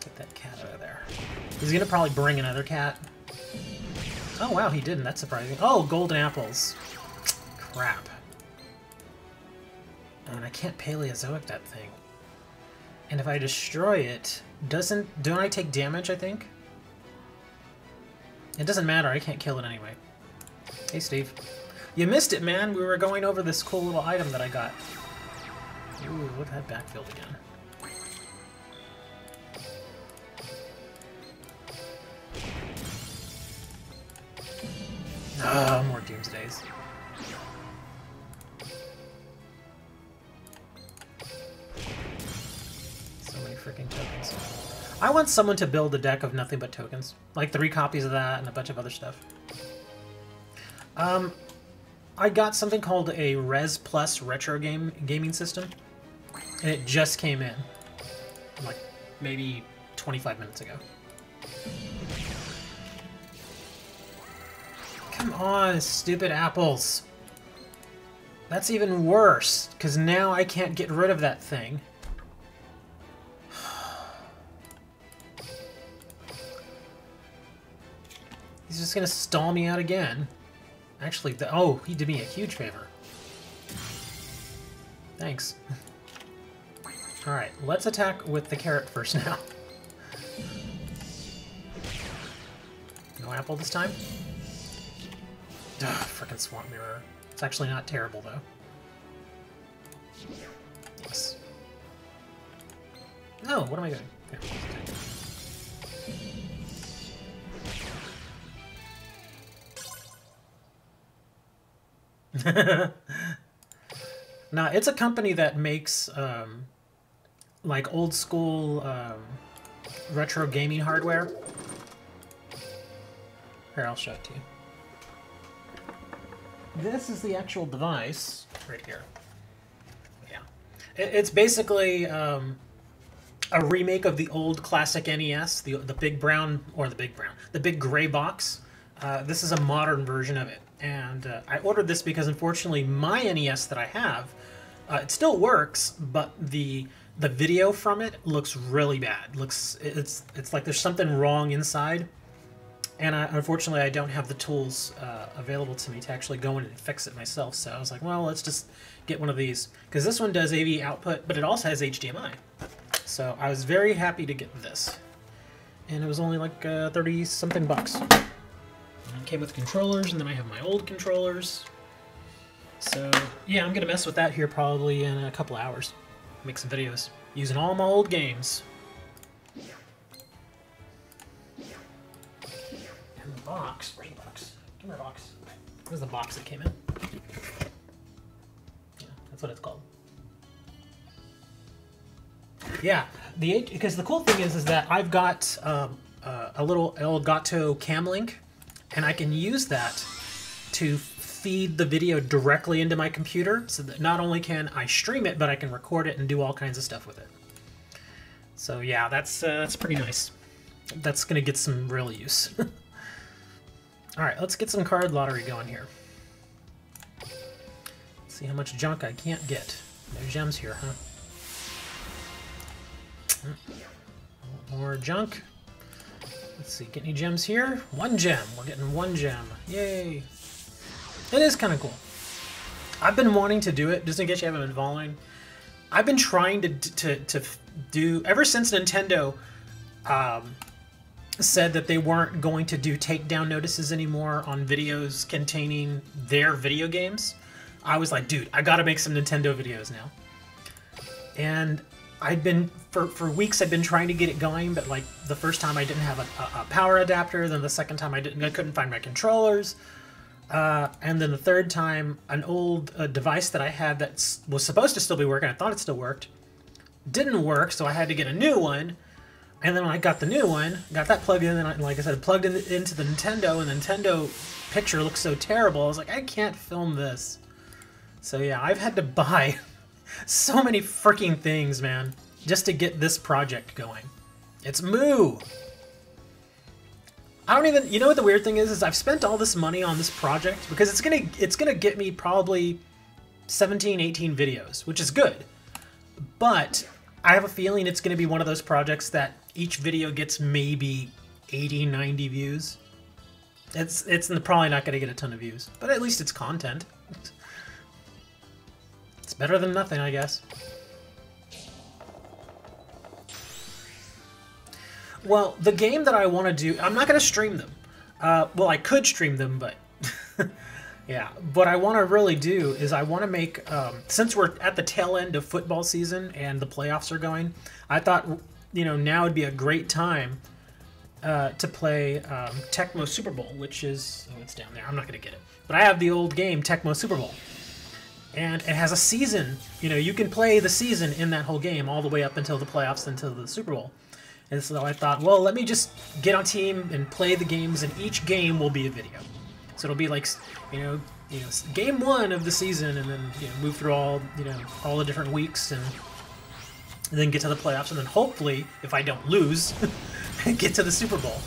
Get that cat out of there. He's going to probably bring another cat. Oh wow, he didn't. That's surprising. Oh, golden apples. Crap. And I can't Paleozoic that thing. And if I destroy it, don't I take damage, I think? It doesn't matter, I can't kill it anyway. Hey, Steve. You missed it, man! We were going over this cool little item that I got. Ooh, look at that backfield again. Ah, more Doomsdays. Freaking tokens. I want someone to build a deck of nothing but tokens. Like 3 copies of that and a bunch of other stuff. I got something called a Res Plus retro gaming system. And it just came in. Like maybe 25 minutes ago. Come on, stupid apples. That's even worse, because now I can't get rid of that thing. He's just gonna stall me out again. Actually, oh, he did me a huge favor. Thanks. Alright, let's attack with the carrot first now. No apple this time? Ugh, frickin' Swamp Mirror. It's actually not terrible, though. Yes. No, what am I doing? Here. Now, it's a company that makes like old school retro gaming hardware. Here, I'll show it to you. This is the actual device right here. Yeah, it's basically a remake of the old classic NES, the big brown, or the big gray box. This is a modern version of it, and I ordered this because unfortunately my NES that I have, it still works, but the video from it looks really bad. It's like there's something wrong inside, and unfortunately I don't have the tools available to me to actually go in and fix it myself. So I was like, well, let's just get one of these, because this one does AV output, but it also has HDMI. So I was very happy to get this, and it was only like 30 something bucks. It came with controllers, and then I have my old controllers. So yeah, I'm gonna mess with that here probably in a couple hours. Make some videos using all my old games. And the box, where's the box? Give me the box. Where's the box that came in? Yeah, that's what it's called. Yeah, because the cool thing is that I've got a little Elgato Cam Link, and I can use that to feed the video directly into my computer, so that not only can I stream it, but I can record it and do all kinds of stuff with it. So yeah, that's pretty nice. That's gonna get some real use. All right, let's get some card lottery going here. Let's see how much junk I can't get. No gems here, huh? More junk. Let's see, get any gems here? 1 gem. We're getting 1 gem. Yay. It is kind of cool. I've been wanting to do it, just in case you haven't been following. I've been trying to do, ever since Nintendo said that they weren't going to do takedown notices anymore on videos containing their video games. I was like, dude, I gotta make some Nintendo videos now. And I'd been, for weeks I'd been trying to get it going, but like the first time I didn't have a power adapter, then the second time I couldn't find my controllers, and then the third time an old device that I had that was supposed to still be working, I thought it still worked, didn't work, so I had to get a new one. And then when I got the new one, got that plugged in, and like I said, plugged into the Nintendo, and the Nintendo picture looks so terrible, I was like, I can't film this. So yeah, I've had to buy so many freaking things, man, just to get this project going. It's moo! I don't even, you know what the weird thing is I've spent all this money on this project because it's gonna get me probably 17, 18 videos, which is good. But I have a feeling it's gonna be one of those projects that each video gets maybe 80, 90 views. It's probably not gonna get a ton of views, but at least it's content. It's better than nothing, I guess. Well, the game that I want to do, I'm not going to stream them. Well, I could stream them, but yeah. What I want to really do is I want to make, since we're at the tail end of football season and the playoffs are going, I thought, you know, now would be a great time to play Tecmo Super Bowl, which is, oh, it's down there. I'm not going to get it. But I have the old game, Tecmo Super Bowl. And it has a season. You know, you can play the season in that whole game all the way up until the playoffs, until the Super Bowl. And so I thought, well, let me just get on team and play the games, and each game will be a video. So it'll be like, you know, game 1 of the season, and then move through all the different weeks, and then get to the playoffs, and then hopefully, if I don't lose, get to the Super Bowl.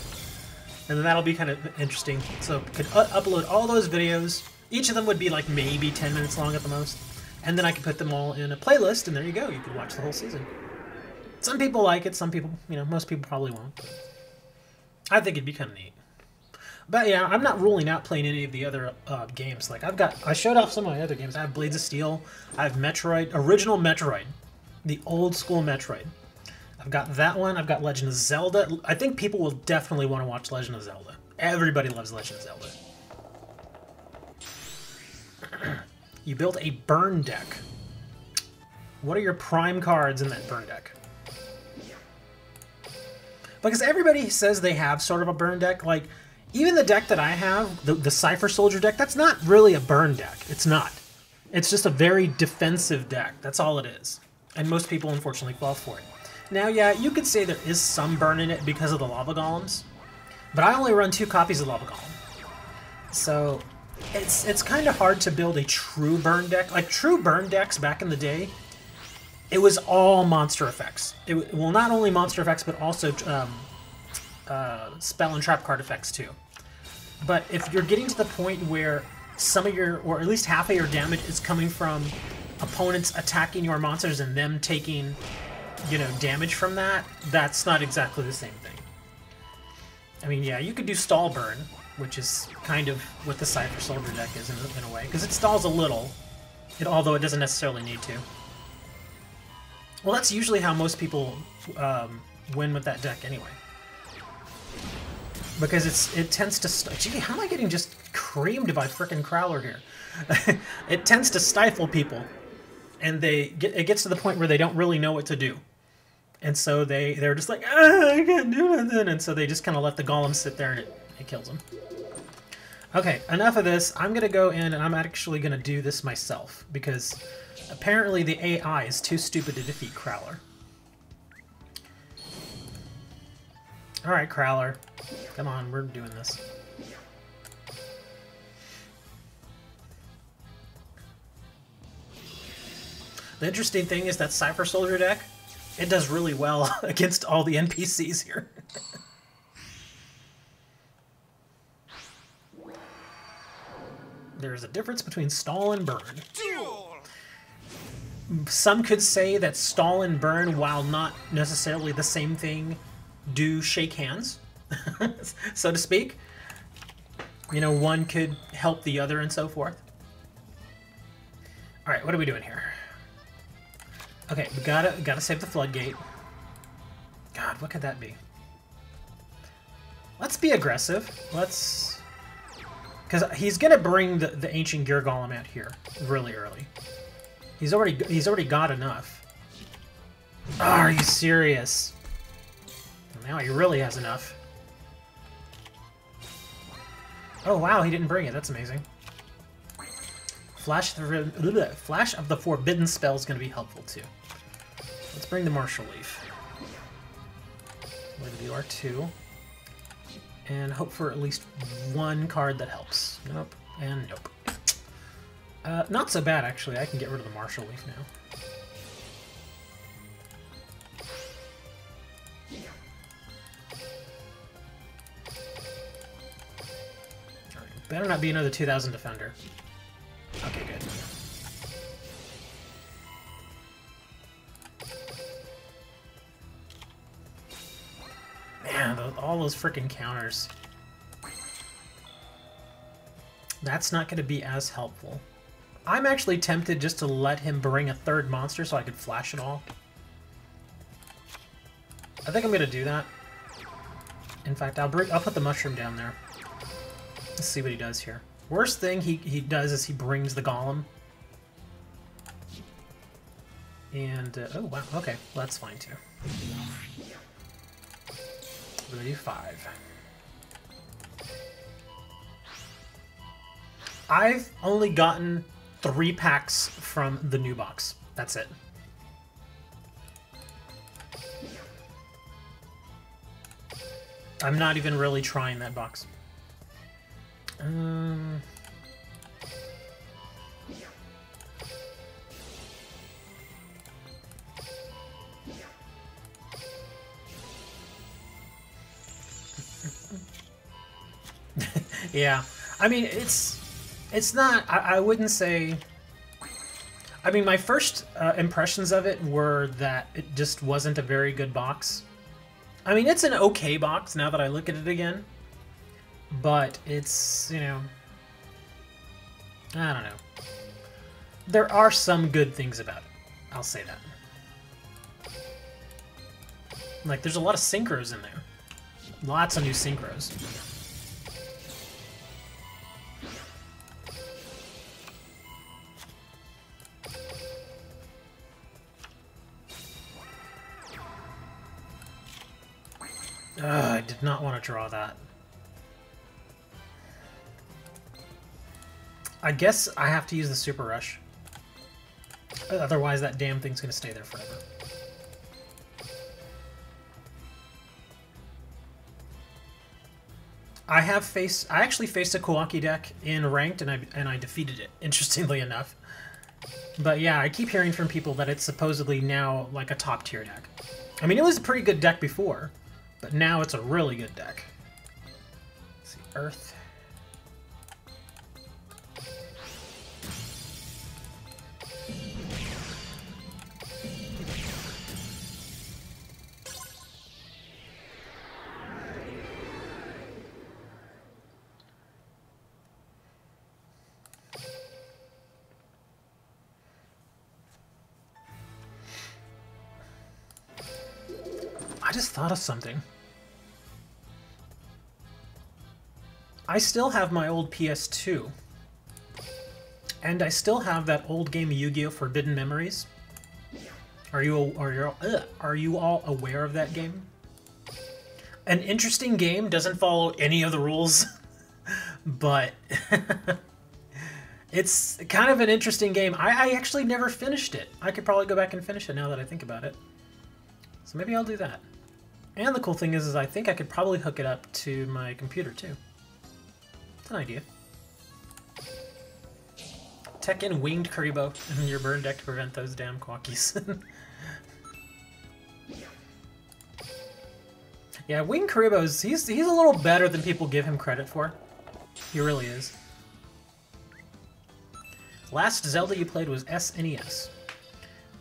And then that'll be kind of interesting. So I could upload all those videos. Each of them would be like maybe 10 minutes long at the most. And then I could put them all in a playlist, and there you go. You could watch the whole season. Some people like it, some people, most people probably won't. But I think it'd be kind of neat. But yeah, I'm not ruling out playing any of the other games. Like I showed off some of my other games. I have Blades of Steel. I have Metroid, original Metroid, the old school Metroid. I've got that one. I've got Legend of Zelda. I think people will definitely want to watch Legend of Zelda. Everybody loves Legend of Zelda. You built a burn deck. What are your prime cards in that burn deck? Because everybody says they have sort of a burn deck. Like, even the deck that I have, the Cypher Soldier deck, that's not really a burn deck. It's not. It's just a very defensive deck. That's all it is. And most people, unfortunately, fall for it. Now, yeah, you could say there is some burn in it because of the lava golems, but I only run 2 copies of lava golem. So it's kind of hard to build a true burn deck. Like, true burn decks back in the day, it was all monster effects. Well, not only monster effects, but also spell and trap card effects too. But if you're getting to the point where some of your, or at least half of your damage is coming from opponents attacking your monsters and them taking, you know, damage from that, that's not exactly the same thing. I mean, yeah, you could do stall burn, which is kind of what the Cypher Soldier deck is in a way, because it stalls a little, although it doesn't necessarily need to. Well, that's usually how most people win with that deck anyway. Because it tends to... Gee, how am I getting just creamed by frickin' Crowler here? It tends to stifle people, and it gets to the point where they don't really know what to do. And so they're just like, I can't do nothing, and so they just kind of let the golem sit there and it kills them. Okay, enough of this. I'm going to go in and I'm actually going to do this myself, because apparently the AI is too stupid to defeat Crowler. Alright, Crowler. Come on, we're doing this. The interesting thing is that Cypher Soldier deck, it does really well against all the NPCs here. There's a difference between stall and burn. Duel! Some could say that stall and burn, while not necessarily the same thing, do shake hands, so to speak. You know, one could help the other and so forth. Alright, what are we doing here? Okay, we gotta save the floodgate. God, what could that be? Let's be aggressive. Let's... Because he's gonna bring the Ancient Gear Golem out here really early. He's already got enough. Oh, are you serious? Now he really has enough. Oh wow, he didn't bring it. That's amazing. Flash of the Forbidden spell is going to be helpful too. Let's bring the Martial Leaf. We're going to do R2. And hope for at least one card that helps. Nope. And nope. Not so bad, actually. I can get rid of the Martial Leaf now. Alright, better not be another 2000 Defender. Okay, good. Man, all those freaking counters. That's not going to be as helpful. I'm actually tempted just to let him bring a third monster so I could flash it all. I think I'm going to do that. In fact, I'll put the mushroom down there. Let's see what he does here. Worst thing he does is he brings the golem. And, oh wow, okay, well, that's fine too. We're gonna do 5. I've only gotten 3 packs from the new box. That's it. I'm not even really trying that box. Yeah, I mean, it's not, I wouldn't say, I mean, my first impressions of it were that it just wasn't a very good box. I mean, it's an okay box now that I look at it again, but it's, you know, I don't know. There are some good things about it, I'll say that. Like, there's a lot of synchros in there. Lots of new synchros. I did not want to draw that. I guess I have to use the Super Rush. Otherwise, that damn thing's going to stay there forever. I actually faced a Kawaki deck in ranked, and I defeated it. Interestingly enough, but yeah, I keep hearing from people that it's supposedly now like a top tier deck. I mean, it was a pretty good deck before, but now it's a really good deck. Let's see, Earth. I just thought of something. I still have my old PS2. And I still have that old game of Yu-Gi-Oh! Forbidden Memories. Are you all aware of that game? An interesting game, doesn't follow any of the rules, but it's kind of an interesting game. I actually never finished it. I could probably go back and finish it now that I think about it. So maybe I'll do that. And the cool thing is I think I could probably hook it up to my computer too. It's an idea. Tech in Winged Karibo in your burn deck to prevent those damn Quackies. Yeah, Winged Karibo's he's a little better than people give him credit for. He really is. Last Zelda you played was SNES.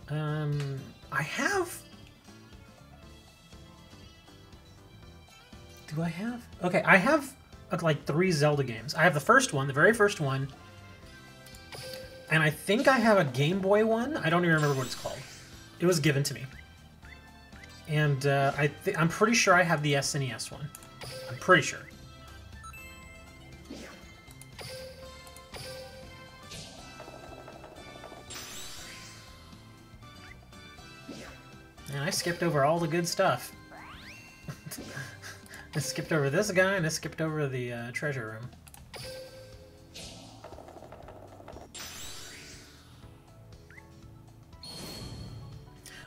I have. Do I have? Okay, I have like 3 Zelda games. I have the first one, the very first one, and I think I have a Game Boy one. I don't even remember what it's called. It was given to me, and I'm pretty sure I have the SNES one. I'm pretty sure. And I skipped over all the good stuff. I skipped over this guy, and I skipped over the treasure room.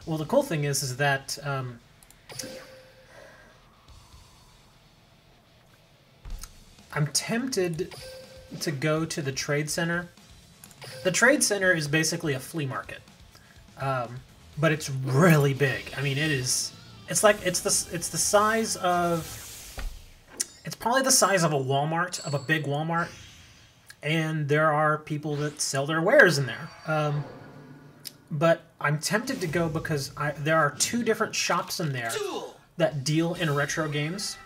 Well, the cool thing is that I'm tempted to go to the Trade Center. The Trade Center is basically a flea market, but it's really big. I mean, it's the size of. It's probably the size of a Walmart, of a big Walmart, and there are people that sell their wares in there. But I'm tempted to go because there are 2 different shops in there that deal in retro games,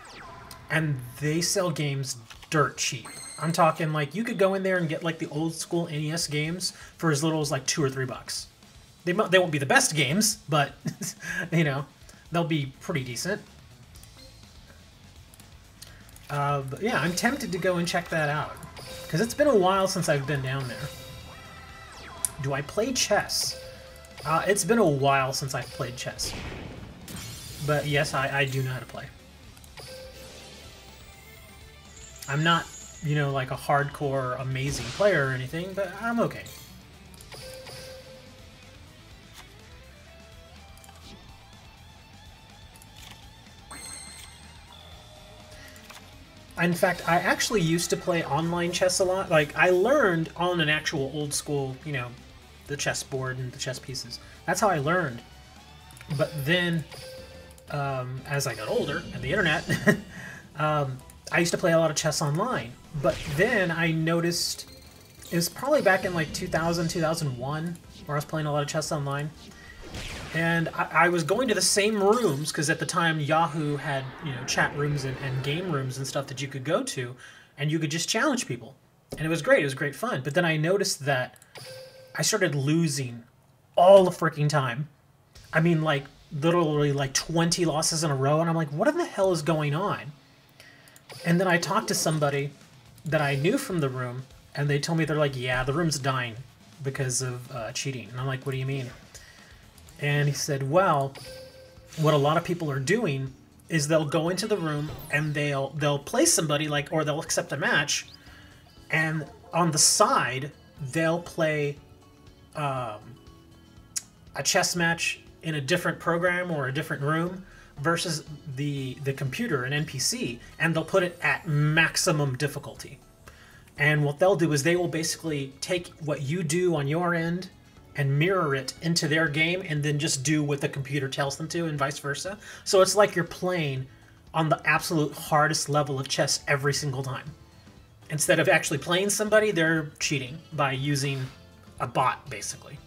and they sell games dirt cheap. I'm talking like you could go in there and get like the old school NES games for as little as like $2 or $3. They won't be the best games, but you know, they'll be pretty decent. But yeah, I'm tempted to go and check that out, because it's been a while since I've been down there. Do I play chess? It's been a while since I've played chess. But yes, I do know how to play. I'm not, you know, like a hardcore amazing player or anything, but I'm okay. In fact, I actually used to play online chess a lot. Like, I learned on an actual old school, you know, the chessboard and the chess pieces. That's how I learned. But then, as I got older and the internet, I used to play a lot of chess online. But then I noticed, it was probably back in like 2000, 2001, where I was playing a lot of chess online. And I was going to the same rooms, because at the time Yahoo had, you know, chat rooms and game rooms and stuff that you could go to, and you could just challenge people. And it was great. It was great fun. But then I noticed that I started losing all the freaking time. I mean, like, literally like 20 losses in a row. And I'm like, what in the hell is going on? And then I talked to somebody that I knew from the room, and they told me, they're like, yeah, the room's dying because of cheating. And I'm like, what do you mean? And he said, well, what a lot of people are doing is they'll go into the room and they'll play somebody, like, or they'll accept a match, and on the side they'll play a chess match in a different program or a different room, versus the computer, an NPC, and they'll put it at maximum difficulty. And what they'll do is they will basically take what you do on your end and mirror it into their game and then just do what the computer tells them to and vice versa. So it's like you're playing on the absolute hardest level of chess every single time. Instead of actually playing somebody, they're cheating by using a bot, basically.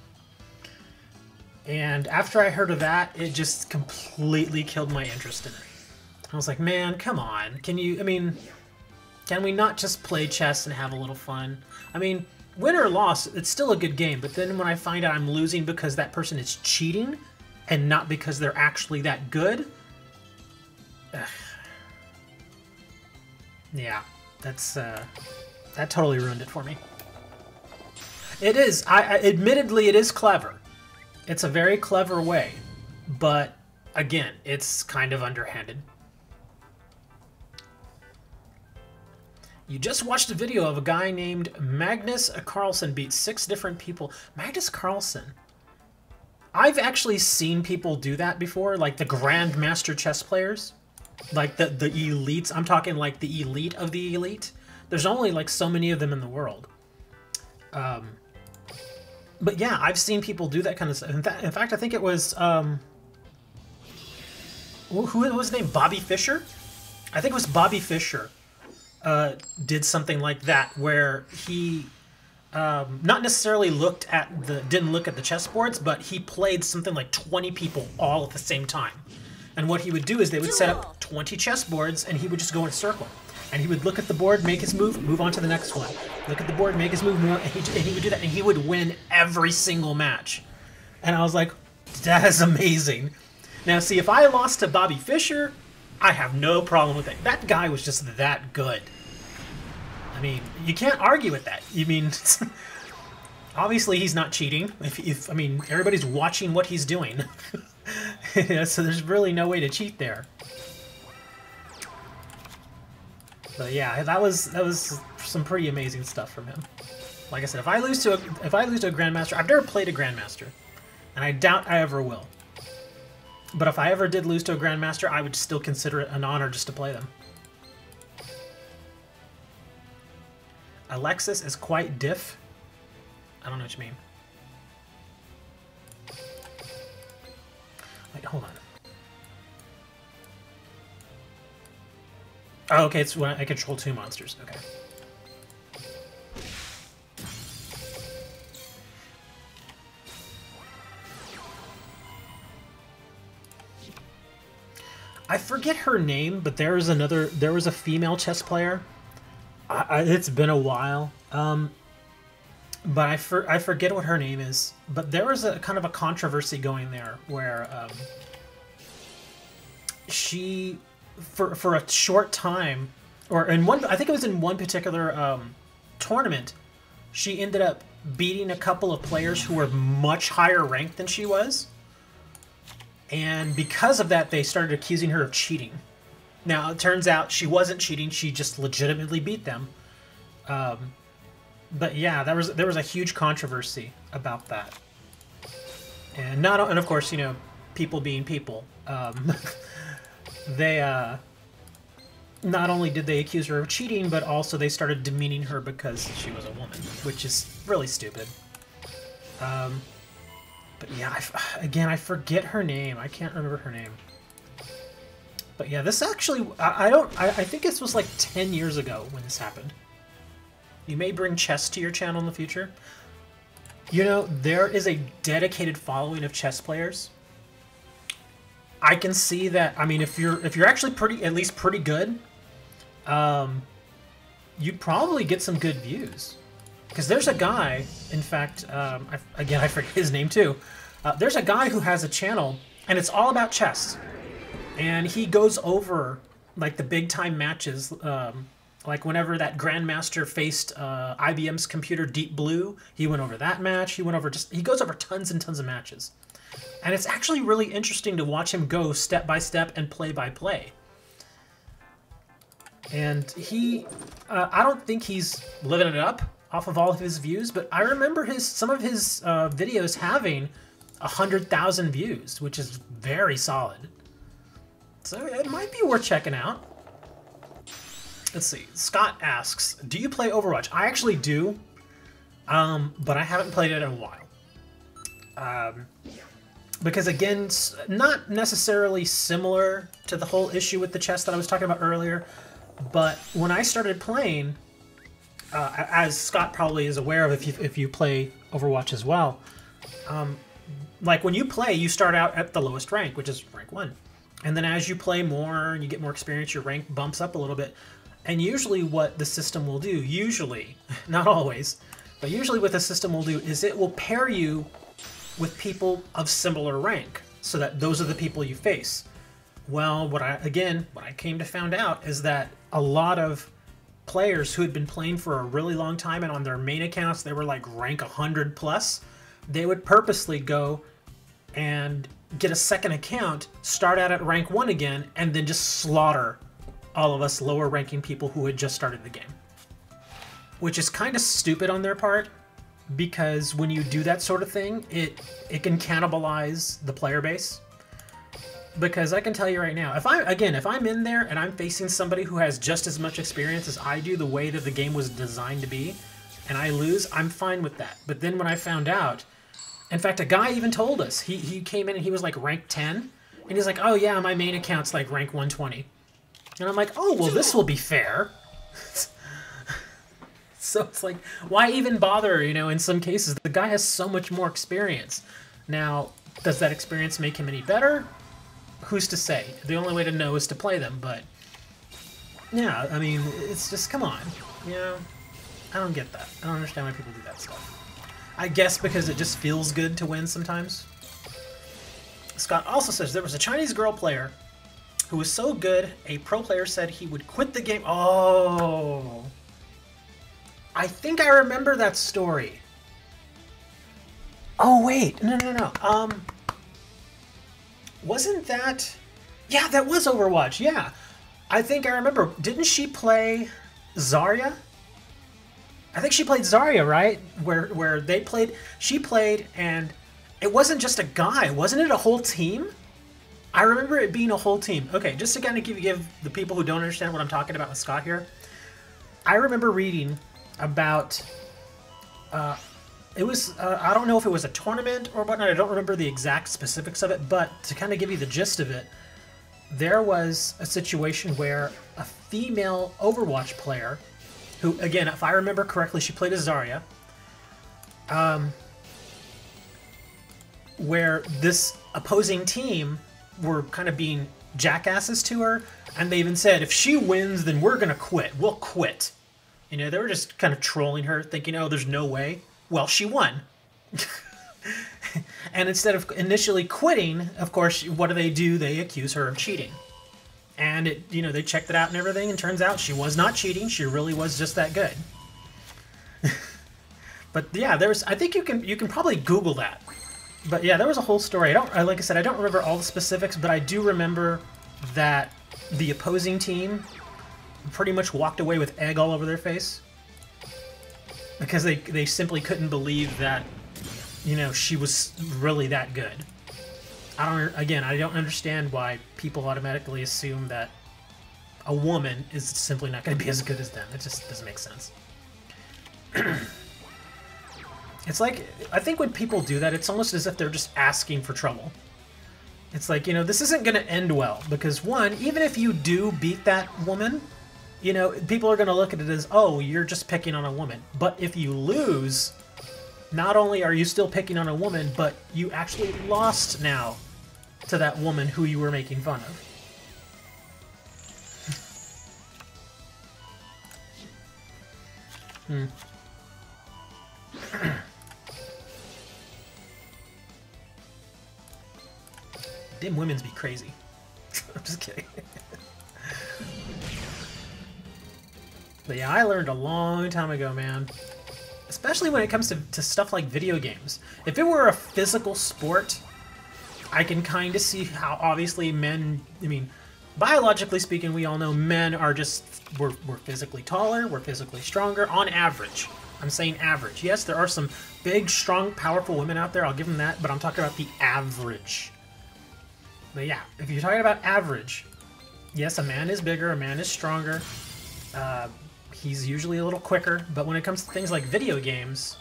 And after I heard of that, it just completely killed my interest in it. I was like, man, come on. Can we not just play chess and have a little fun? I mean, win or loss, it's still a good game, but then when I find out I'm losing because that person is cheating and not because they're actually that good, yeah, that totally ruined it for me. It is, admittedly, it is clever. It's a very clever way, but again, it's kind of underhanded. You just watched a video of a guy named Magnus Carlsen beat 6 different people. Magnus Carlsen. I've actually seen people do that before, like the Grandmaster chess players. Like the elites. I'm talking like the elite of the elite. There's only like so many of them in the world. But yeah, I've seen people do that kind of stuff. In fact, I think it was... who was his name? Bobby Fischer? I think it was Bobby Fischer. Did something like that where he not necessarily didn't look at the chessboards, but he played something like 20 people all at the same time. And what he would do is they would set up 20 chessboards and he would just go in a circle. And he would look at the board, make his move on to the next one. Look at the board, make his move, and he would do that, and he would win every single match. And I was like, that is amazing. Now, see, if I lost to Bobby Fischer, I have no problem with it. That guy was just that good. I mean, you can't argue with that. You mean, obviously he's not cheating. I mean, everybody's watching what he's doing. Yeah, so there's really no way to cheat there. But yeah, that was some pretty amazing stuff from him. Like I said, if I lose to a Grandmaster, I've never played a Grandmaster, and I doubt I ever will. But if I ever did lose to a Grandmaster, I would still consider it an honor just to play them. Alexis is quite diff. I don't know what you mean. Wait, hold on. Oh, okay, it's when I control 2 monsters. Okay. I forget her name, but there was a female chess player. It's been a while. But I forget what her name is. But there was a kind of a controversy going there where she, for a short time, or I think it was in one particular tournament, she ended up beating a couple of players who were much higher ranked than she was. And because of that, they started accusing her of cheating. Now, it turns out she wasn't cheating, she just legitimately beat them. But yeah, there was a huge controversy about that. And of course, you know, people being people, they not only did they accuse her of cheating, but also they started demeaning her because she was a woman, which is really stupid. But yeah, again, I forget her name. I can't remember her name. But yeah, this actually, I think this was like 10 years ago when this happened. You may bring chess to your channel in the future. You know, there is a dedicated following of chess players. I can see that. I mean, if you're actually at least pretty good, you'd probably get some good views. Because there's a guy, in fact, again, I forget his name too. There's a guy who has a channel, and it's all about chess. And he goes over, like, the big-time matches, like whenever that Grandmaster faced IBM's computer Deep Blue, he went over that match. He goes over tons and tons of matches. And it's actually really interesting to watch him go step by step and play by play. And I don't think he's living it up off of all of his views, but I remember some of his videos having 100,000 views, which is very solid. So it might be worth checking out. Let's see. Scott asks, do you play Overwatch? I actually do, but I haven't played it in a while. Because again, not necessarily similar to the whole issue with the chest that I was talking about earlier, but when I started playing, as Scott probably is aware of if you play Overwatch as well, like when you play, you start out at the lowest rank, which is rank 1. And then as you play more and you get more experience, your rank bumps up a little bit. And usually what the system will do, usually, not always, but usually what the system will do is it will pair you with people of similar rank, so that those are the people you face. Well, what I came to find out is that a lot of players who had been playing for a really long time and on their main accounts, they were like rank 100 plus, they would purposely go and get a second account, start out at rank 1 again, and then just slaughter all of us lower ranking people who had just started the game. Which is kind of stupid on their part, because when you do that sort of thing, it can cannibalize the player base. Because I can tell you right now, if I'm in there and I'm facing somebody who has just as much experience as I do, the way that the game was designed to be, and I lose, I'm fine with that. But then when I found out, in fact, a guy even told us, he came in and he was like rank 10, and he's like, oh yeah, my main account's like rank 120. And I'm like, oh, well, this will be fair. So it's like, why even bother, you know, in some cases? The guy has so much more experience. Now, does that experience make him any better? Who's to say? The only way to know is to play them, but... yeah, I mean, it's just, come on. You know, I don't get that. I don't understand why people do that stuff. I guess because it just feels good to win sometimes. Scott also says, there was a Chinese girl player who was so good, a pro player said he would quit the game. Oh... I think I remember that story. Oh, wait. No. Wasn't that... yeah, that was Overwatch, yeah. I think I remember. Didn't she play Zarya? I think she played Zarya, right? Where they played... she played, and it wasn't just a guy. Wasn't it a whole team? I remember it being a whole team. Okay, just to kind of give the people who don't understand what I'm talking about with Scott here. I remember reading... about it was I don't know if it was a tournament or whatnot. I don't remember the exact specifics of it, but to kind of give you the gist of it, there was a situation where a female Overwatch player, who again, if I remember correctly, she played as Zarya, where this opposing team were kind of being jackasses to her, and they even said, if she wins, then we're gonna quit. We'll quit. You know, they were just kind of trolling her, thinking, oh, there's no way. Well, she won. And instead of initially quitting, of course, what do? They accuse her of cheating. And, they checked it out and everything, and turns out she was not cheating. She really was just that good. But, yeah, I think you can probably Google that. But, yeah, there was a whole story. Like I said, I don't remember all the specifics, but I do remember that the opposing team pretty much walked away with egg all over their face because they simply couldn't believe that, she was really that good. I don't understand why people automatically assume that a woman is simply not going to be as good as them. It just doesn't make sense. It's like, I think when people do that, it's almost as if they're just asking for trouble. It's like, this isn't going to end well because, one, even if you do beat that woman, people are going to look at it as, oh, you're just picking on a woman. But if you lose, not only are you still picking on a woman, but you actually lost now to that woman who you were making fun of. Them women's be crazy. I'm just kidding. But yeah, I learned a long time ago, man. Especially when it comes to stuff like video games. If it were a physical sport, I can kind of see how obviously men, biologically speaking, we all know men are just, we're physically taller, we're physically stronger, on average. I'm saying average. Yes, there are some big, strong, powerful women out there, I'll give them that, but I'm talking about the average. But yeah, if you're talking about average, Yes, a man is bigger, a man is stronger. He's usually a little quicker, but when it comes to things like video games,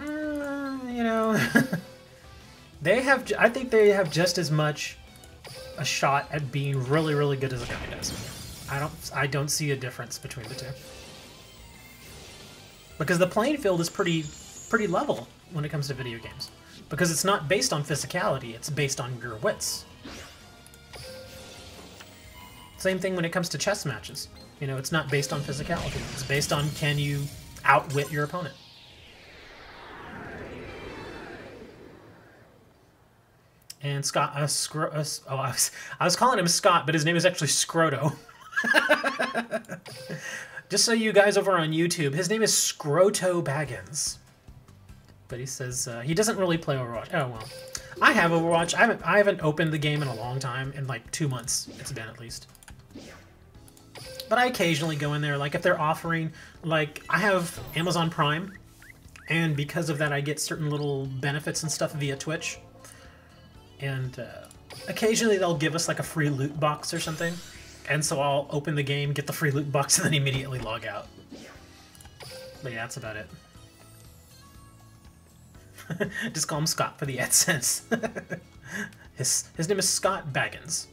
you know, I think they have just as much a shot at being really, really good as a guy does. I don't see a difference between the two. Because the playing field is pretty level when it comes to video games. Because it's not based on physicality, it's based on your wits. Same thing when it comes to chess matches. You know, it's not based on physicality. It's based on, can you outwit your opponent. And Scott, I was calling him Scott, but his name is actually Scroto. Just so you guys over on YouTube, his name is Scroto Baggins. But he says he doesn't really play Overwatch. Oh well, I have Overwatch. I haven't opened the game in a long time, in like 2 months. It's been at least. But I occasionally go in there, like if they're offering, like I have Amazon Prime, and because of that I get certain little benefits and stuff via Twitch. And occasionally they'll give us like a free loot box or something. And so I'll open the game, get the free loot box, and then immediately log out. But yeah, that's about it. Just call him Scott for the AdSense. His name is Scott Baggins.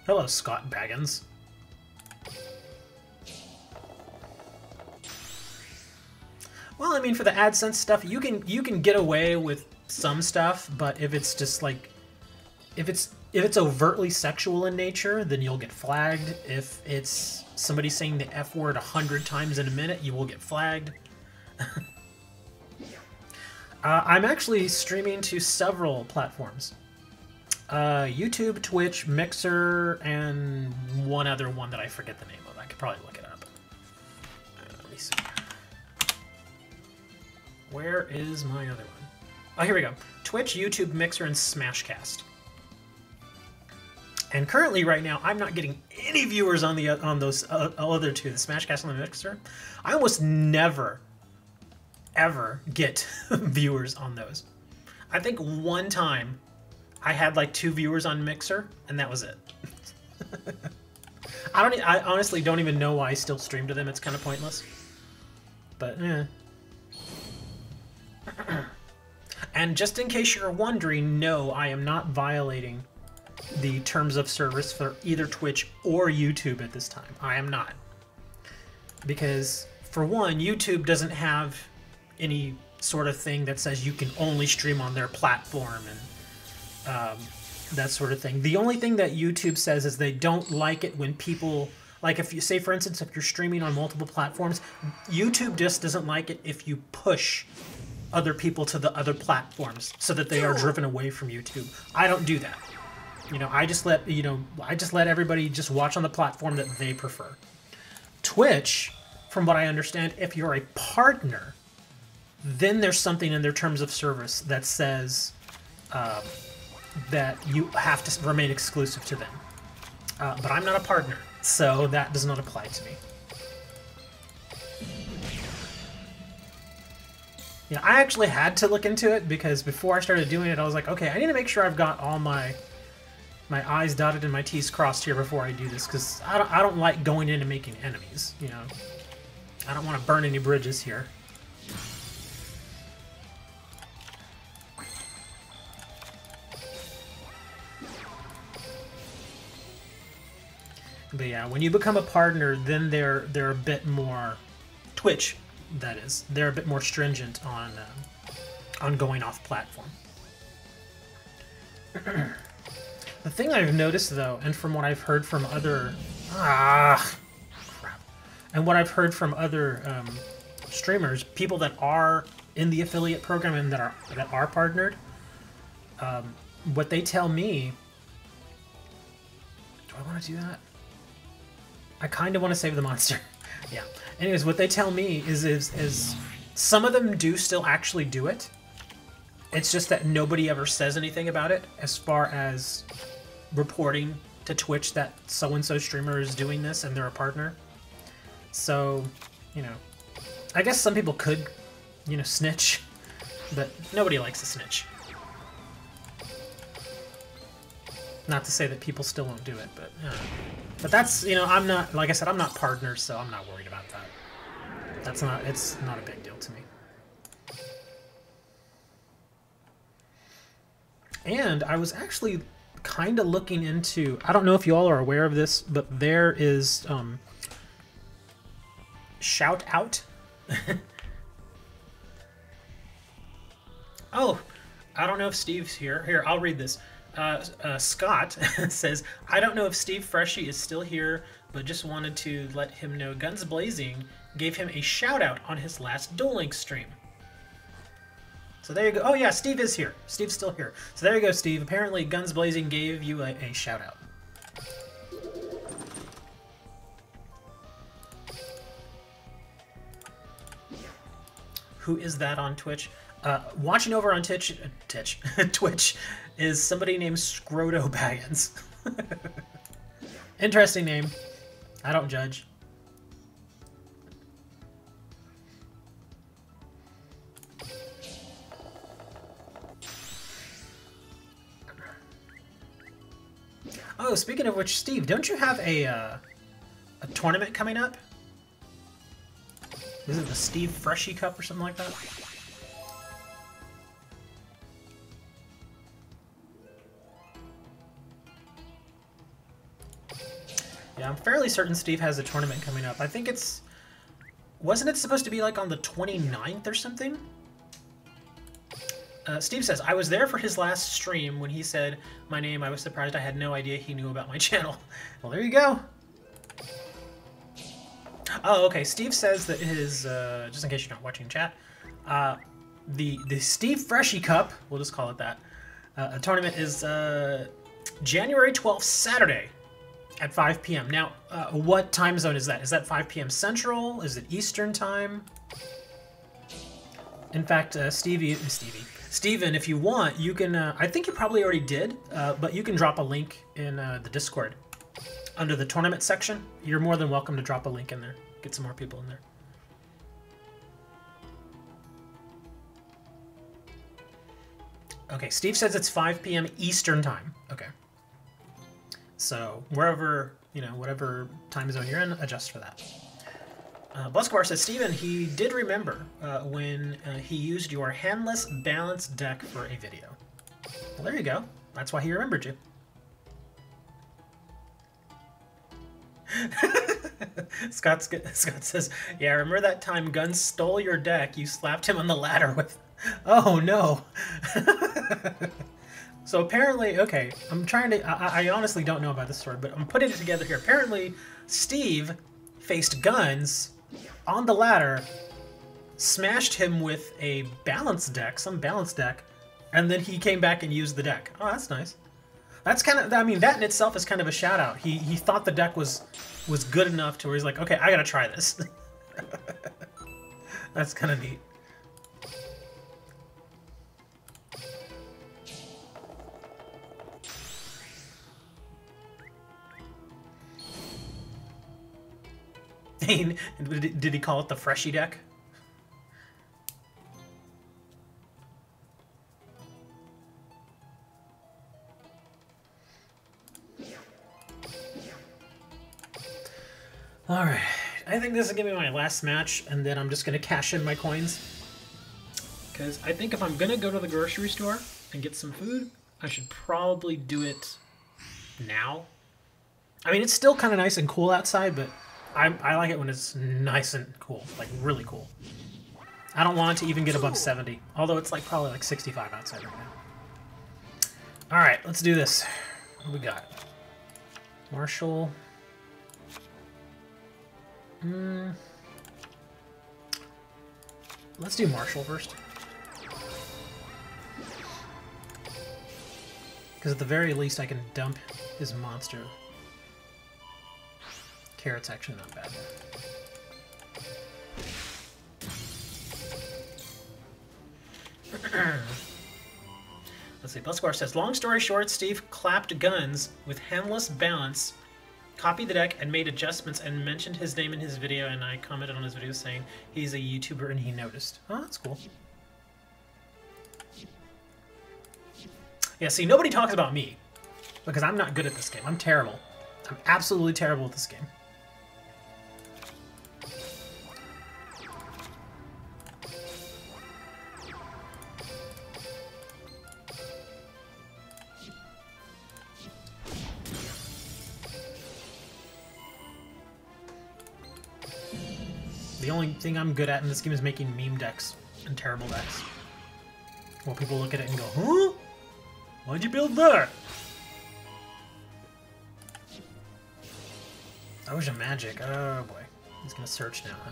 Hello, Scott Baggins. Well, I mean, for the AdSense stuff, you can get away with some stuff, but if it's just like, if it's overtly sexual in nature, then you'll get flagged. If it's somebody saying the F word 100 times in a minute, you will get flagged. I'm actually streaming to several platforms. YouTube, Twitch, Mixer, and one other one that I forget the name of. I could probably look it up. Let me see. Where is my other one? Oh, here we go. Twitch, YouTube, Mixer, and Smashcast. And currently, right now, I'm not getting any viewers on those other two, the Smashcast and the Mixer. I almost never, ever get viewers on those. I think one time I had like 2 viewers on Mixer, and that was it. I honestly don't even know why I still stream to them. It's kind of pointless. But yeah. And just in case you're wondering, no, I am not violating the terms of service for either Twitch or YouTube at this time. I am not. Because, for one, YouTube doesn't have any sort of thing that says you can only stream on their platform and that sort of thing. The only thing that YouTube says is they don't like it when people, like if you say, for instance, if you're streaming on multiple platforms, YouTube just doesn't like it if you push other people to the other platforms so that they are driven away from YouTube. I don't do that. You know, I just let everybody just watch on the platform that they prefer. Twitch, from what I understand, if you're a partner, then there's something in their terms of service that says that you have to remain exclusive to them. But I'm not a partner, so that does not apply to me. Yeah, I actually had to look into it because before I started doing it, I was like, okay, I need to make sure I've got all my I's dotted and my T's crossed here before I do this, because I don't like going in and making enemies, you know. I don't want to burn any bridges here. But yeah, when you become a partner, then they're a bit more Twitch. That is, they're a bit more stringent on going off platform. The thing I've noticed though, and from what I've heard from other and what I've heard from other streamers, people that are in the affiliate program and that are partnered, what they tell me. Do I want to do that? I kind of want to save the monster. Yeah. Anyways, what they tell me is some of them do still actually do it. It's just that nobody ever says anything about it as far as reporting to Twitch that so-and-so streamer is doing this and they're a partner. So, you know, I guess some people could, you know, snitch, but nobody likes to snitch. Not to say that people still won't do it, but that's, you know, I'm not, like I said, I'm not partners, so I'm not worried about that. It's not a big deal to me. And I was actually kind of looking into, I don't know if you all are aware of this, but there is shout out. Oh, I don't know if Steve's here. Here, I'll read this. Scott says, I don't know if Steve Freshie is still here, but just wanted to let him know Guns Blazing gave him a shout out on his last Duel Links stream. So there you go. Oh yeah, Steve is here. Steve's still here. So there you go, Steve. Apparently Guns Blazing gave you a shout out. Who is that on Twitch? Watching over on Twitch is somebody named Scroto Baggins. Interesting name. I don't judge. Oh, speaking of which, Steve, don't you have a tournament coming up? Is it the Steve Freshie Cup or something like that? Yeah, I'm fairly certain Steve has a tournament coming up. I think it's... Wasn't it supposed to be like on the 29th or something? Steve says, I was there for his last stream when he said my name. I was surprised. I had no idea he knew about my channel. Well, there you go. Oh, okay. Steve says that his, just in case you're not watching chat, the Steve Freshie Cup, we'll just call it that, a tournament is January 12th, Saturday at 5 p.m. Now, what time zone is that? Is that 5 p.m. Central? Is it Eastern time? In fact, Steven, if you want, you can, I think you probably already did, but you can drop a link in the Discord under the tournament section. You're more than welcome to drop a link in there. Get some more people in there. Okay, Steve says it's 5 p.m. Eastern time. Okay. So wherever, you know, whatever time zone you're in, adjust for that. Busquar says, Steven, he did remember when he used your handless balance deck for a video. Well, there you go. That's why he remembered you. Scott says, yeah, remember that time Guns stole your deck? You slapped him on the ladder with... Oh, no. So apparently, okay, I'm trying to... I honestly don't know about this story, but I'm putting it together here. Apparently, Steve faced Guns on the ladder, smashed him with a balance deck, some balance deck, and then he came back and used the deck. Oh, that's nice. That's kind of, I mean, that in itself is kind of a shout out. He thought the deck was good enough to where he's like, okay, I gotta try this. That's kind of neat. Did he call it the Freshie deck? Alright, I think this is going to be my last match, and then I'm just going to cash in my coins. Because I think if I'm going to go to the grocery store and get some food, I should probably do it now. I mean, it's still kind of nice and cool outside, but I like it when it's nice and cool, like really cool. I don't want it to even get above 70, although it's like probably like 65 outside right now. Alright, let's do this. What do we got? Marshall. Let's do Marshall first. Because at the very least I can dump his monster. Carrot's actually not bad. Let's see, Busquar says, long story short, Steve clapped Guns with handless balance, copied the deck, and made adjustments, and mentioned his name in his video, and I commented on his video saying he's a YouTuber and he noticed. Oh, that's cool. Yeah, see, nobody talks about me. Because I'm not good at this game. I'm terrible. I'm absolutely terrible at this game. The only thing I'm good at in this game is making meme decks and terrible decks. Well, people look at it and go, huh? Why'd you build that? Ocean Magic. Oh boy. He's gonna search now, huh?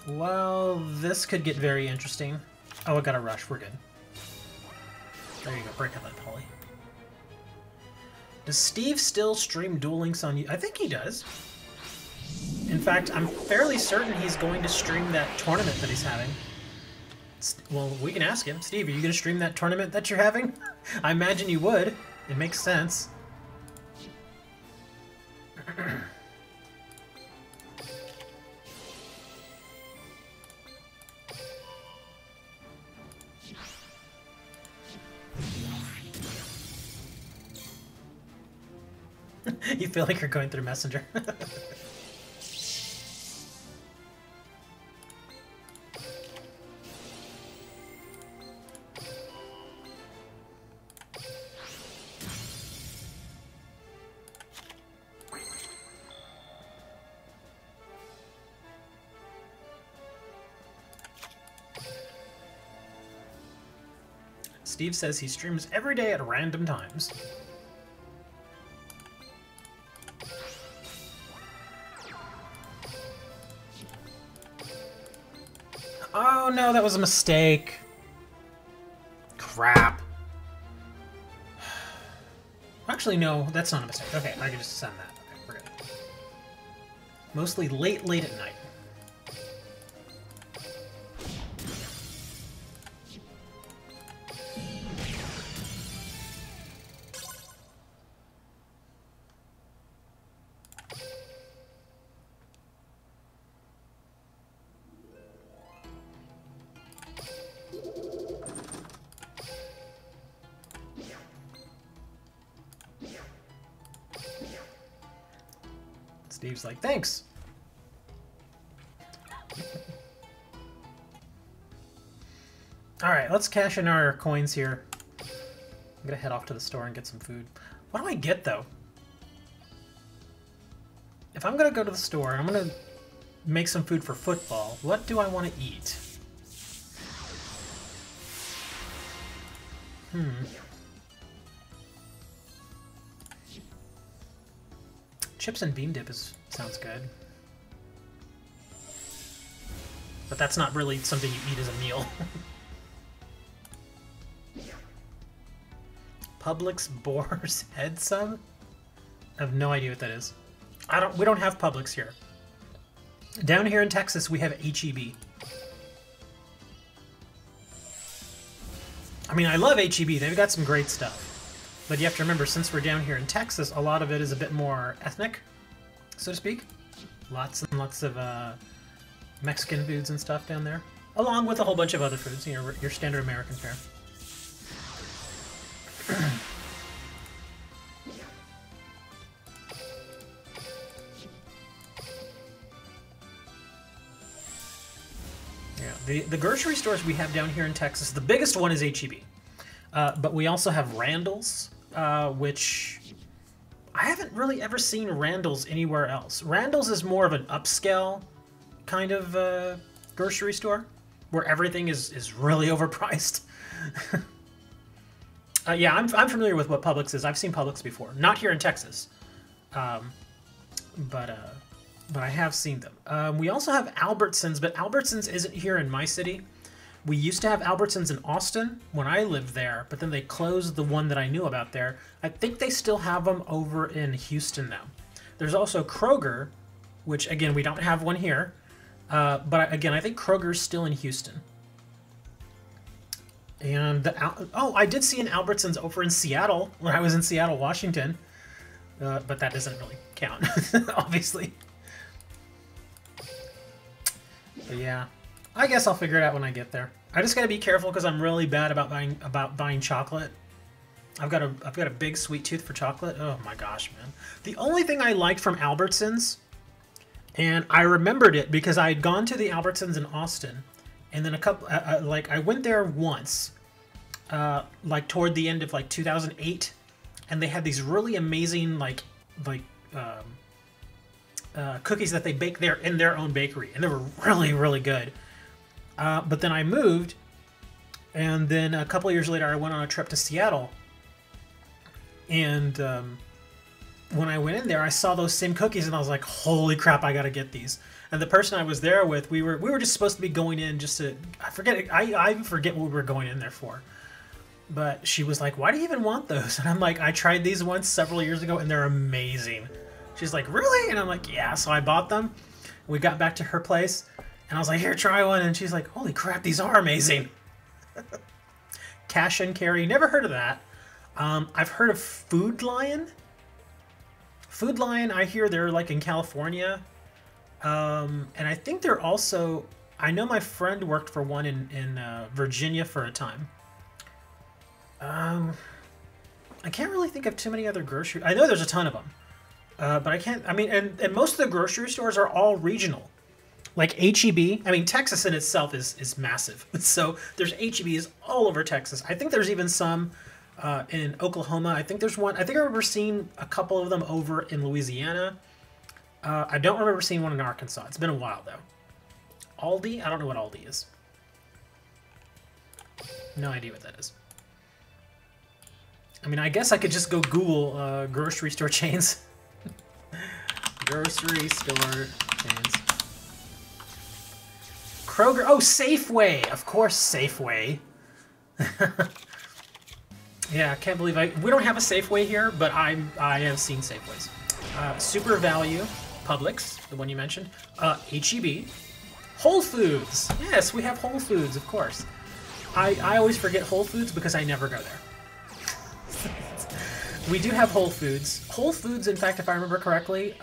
Well, this could get very interesting. Oh, I got a rush. We're good. There you go. Break out that poly. Does Steve still stream Duel Links on you? I think he does. In fact, I'm fairly certain he's going to stream that tournament that he's having. Well, we can ask him. Steve, are you going to stream that tournament that you're having? I imagine you would. It makes sense. You feel like you're going through Messenger. Steve says he streams every day at random times. Oh no, that was a mistake. Crap. Actually, no, that's not a mistake. Okay, I can just send that. Okay, we're good. Mostly late at night. Steve's like, thanks. Alright, let's cash in our coins here. I'm gonna head off to the store and get some food. What do I get, though? If I'm gonna go to the store and I'm gonna make some food for football, what do I want to eat? Chips and bean dip sounds good. But that's not really something you eat as a meal. Publix Boar's Head Sub? I have no idea what that is. We don't have Publix here. Down here in Texas, we have H-E-B. I mean, I love H-E-B. They've got some great stuff. But you have to remember, since we're down here in Texas, a lot of it is a bit more ethnic, so to speak. Lots and lots of Mexican foods and stuff down there, along with a whole bunch of other foods, you know, your standard American fare. Yeah, the grocery stores we have down here in Texas, the biggest one is H-E-B. But we also have Randall's, which I haven't really ever seen Randall's anywhere else. Randall's is more of an upscale kind of grocery store where everything is really overpriced. Yeah, I'm familiar with what Publix is. I've seen Publix before. Not here in Texas, but I have seen them. We also have Albertsons, but Albertsons isn't here in my city. We used to have Albertsons in Austin when I lived there, but then they closed the one that I knew about there. I think they still have them over in Houston now. There's also Kroger, which, again, we don't have one here. But, again, I think Kroger's still in Houston. And, I did see an Albertsons over in Seattle when I was in Seattle, Washington. But that doesn't really count, obviously. But, yeah. I guess I'll figure it out when I get there. I just gotta be careful because I'm really bad about buying chocolate. I've got a big sweet tooth for chocolate. Oh my gosh, man. The only thing I liked from Albertsons, and I remembered it because I had gone to the Albertsons in Austin, and then a couple like I went there once, like toward the end of like 2008, and they had these really amazing cookies that they bake there in their own bakery, and they were really, really good. But then I moved, and then a couple years later I went on a trip to Seattle, and when I went in there I saw those same cookies and I was like, holy crap, I gotta get these. And the person I was there with, we were just supposed to be going in just to, I forget what we were going in there for. But she was like, why do you even want those? And I'm like, I tried these once several years ago and they're amazing. She's like, really? And I'm like, yeah. So I bought them. We got back to her place and I was like, here, try one. And she's like, holy crap, these are amazing. Cash and carry, never heard of that. I've heard of Food Lion. Food Lion, I hear they're like in California. And I think they're also, I know my friend worked for one in Virginia for a time. I can't really think of too many other grocery. I know there's a ton of them, but I can't. I mean, and most of the grocery stores are all regional, like HEB. I mean, Texas in itself is massive, so there's HEBs all over Texas. I think there's even some in Oklahoma. I think there's one. I think I remember seeing a couple of them over in Louisiana. I don't remember seeing one in Arkansas. It's been a while though. Aldi? I don't know what Aldi is. No idea what that is. I mean, I guess I could just go Google grocery store chains. Grocery store chains. Kroger. Oh, Safeway. Of course, Safeway. Yeah, I can't believe we don't have a Safeway here, but I have seen Safeways. Super Value, Publix, the one you mentioned. HEB. Whole Foods. Yes, we have Whole Foods, of course. I always forget Whole Foods because I never go there. We do have Whole Foods. Whole Foods, in fact, if I remember correctly,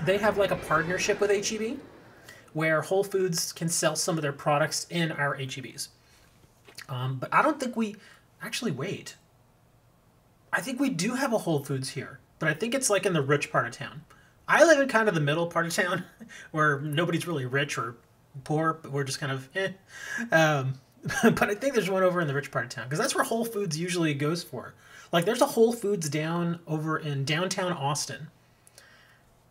they have like a partnership with HEB where Whole Foods can sell some of their products in our HEBs. But I don't think we... Actually, wait. I think we do have a Whole Foods here, but I think it's like in the rich part of town. I live in kind of the middle part of town where nobody's really rich or poor, but we're just kind of eh. But I think there's one over in the rich part of town because that's where Whole Foods usually goes for. Like, there's a Whole Foods down over in downtown Austin.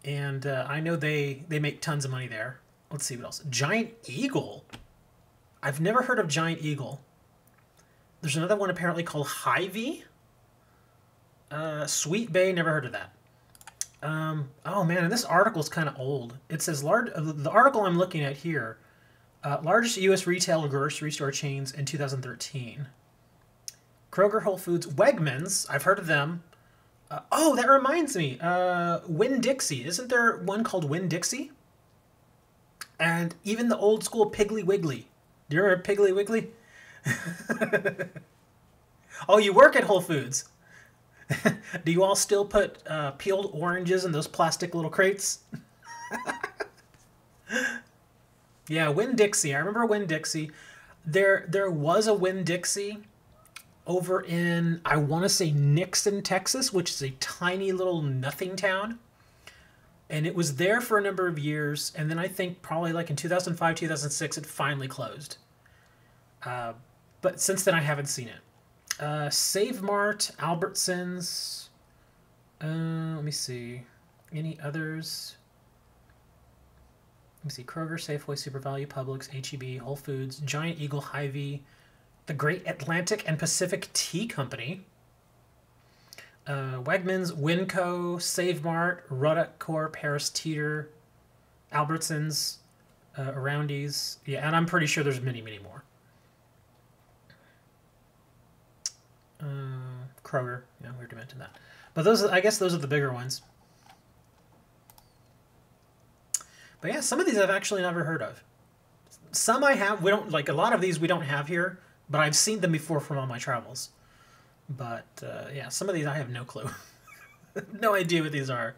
And I know they make tons of money there. Let's see what else. Giant Eagle. I've never heard of Giant Eagle. There's another one apparently called Hy-Vee. Sweet Bay, never heard of that. Oh man, and this article's kind of old. It says, the article I'm looking at here, largest U.S. retail grocery store chains in 2013. Kroger, Whole Foods, Wegmans, I've heard of them. Oh, that reminds me. Winn-Dixie. Isn't there one called Winn-Dixie? And even the old school Piggly Wiggly. Do you remember Piggly Wiggly? Oh, you work at Whole Foods. Do you all still put peeled oranges in those plastic little crates? Yeah, Winn-Dixie. I remember Winn-Dixie. There was a Winn-Dixie over in, I want to say, Nixon, Texas, which is a tiny little nothing town. And it was there for a number of years. And then I think probably like in 2005, 2006, it finally closed. But since then, I haven't seen it. Save Mart, Albertsons. Let me see. Any others? Let me see. Kroger, Safeway, Super Value, Publix, HEB, Whole Foods, Giant Eagle, Hy-Vee, the Great Atlantic and Pacific Tea Company, Wegmans, Winco, Save Mart, Ruddock Corp, Harris Teeter, Albertsons, Aroundies. Yeah, and I'm pretty sure there's many, many more. Kroger. Yeah, we already mentioned that. But I guess those are the bigger ones. But yeah, some of these I've actually never heard of. Some I have. We don't, like, a lot of these we don't have here, but I've seen them before from all my travels. But yeah, some of these I have no clue. No idea what these are.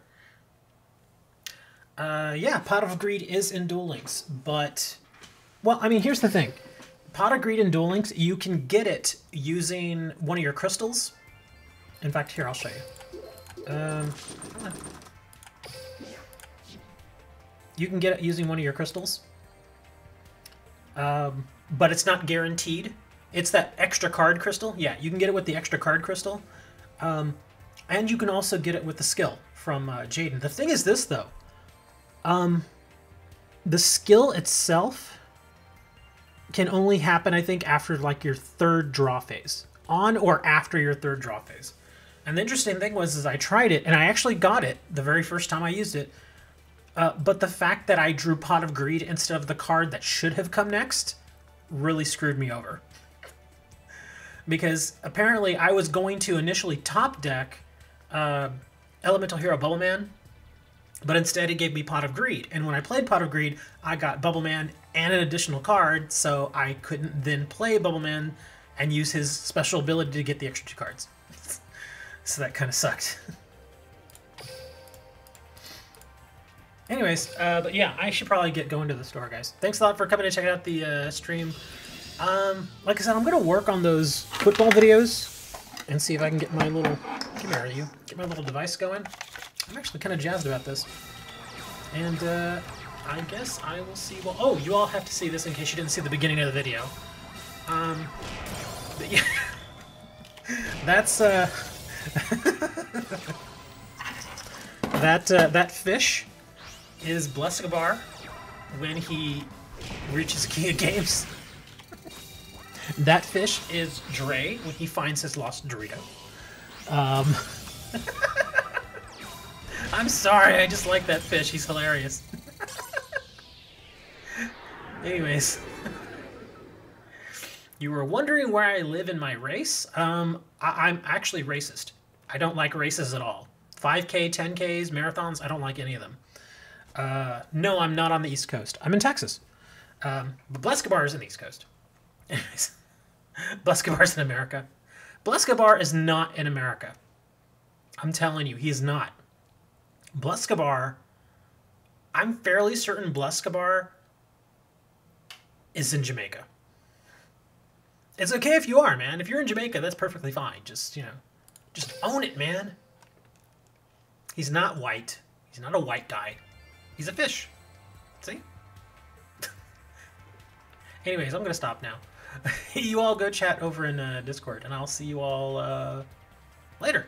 Yeah, Pot of Greed is in Duel Links, but, well, I mean, here's the thing. Pot of Greed in Duel Links, you can get it using one of your crystals. In fact, here, I'll show you. You can get it using one of your crystals. But it's not guaranteed. It's that extra card crystal. Yeah, you can get it with the extra card crystal. And you can also get it with the skill from Jaden. The thing is this, though. The skill itself can only happen, I think, after like your third draw phase. On or after your third draw phase. And the interesting thing was, is I tried it, and I actually got it the very first time I used it. But the fact that I drew Pot of Greed instead of the card that should have come next really screwed me over. Because apparently I was going to initially top deck Elemental Hero Bubble Man, but instead it gave me Pot of Greed. And when I played Pot of Greed, I got Bubble Man and an additional card, so I couldn't then play Bubble Man and use his special ability to get the extra 2 cards. So that kind of sucked. Anyways, but yeah, I should probably get going to the store, guys. Thanks a lot for coming to check out the stream. Like I said, I'm going to work on those football videos and see if I can get my little... Come here, you. Get my little device going. I'm actually kind of jazzed about this. And, I guess I will see... Well, oh, you all have to see this in case you didn't see the beginning of the video. But yeah. That's, that fish is Blesgabar when he reaches King of Games. That fish is Dre when he finds his lost Dorito. I'm sorry, I just like that fish. He's hilarious. Anyways. You were wondering where I live in my race? I'm actually racist. I don't like races at all. 5K, 10Ks, marathons, I don't like any of them. No, I'm not on the East Coast. I'm in Texas. But Blesgabar is in the East Coast. Anyways. Blesgabar's in America. Blesgabar is not in America. I'm telling you, he's not. Blesgabar, I'm fairly certain Blesgabar is in Jamaica. It's okay if you are, man. If you're in Jamaica, that's perfectly fine. Just, you know, just own it, man. He's not white. He's not a white guy. He's a fish. See? Anyways, I'm going to stop now. You all go chat over in Discord, and I'll see you all later.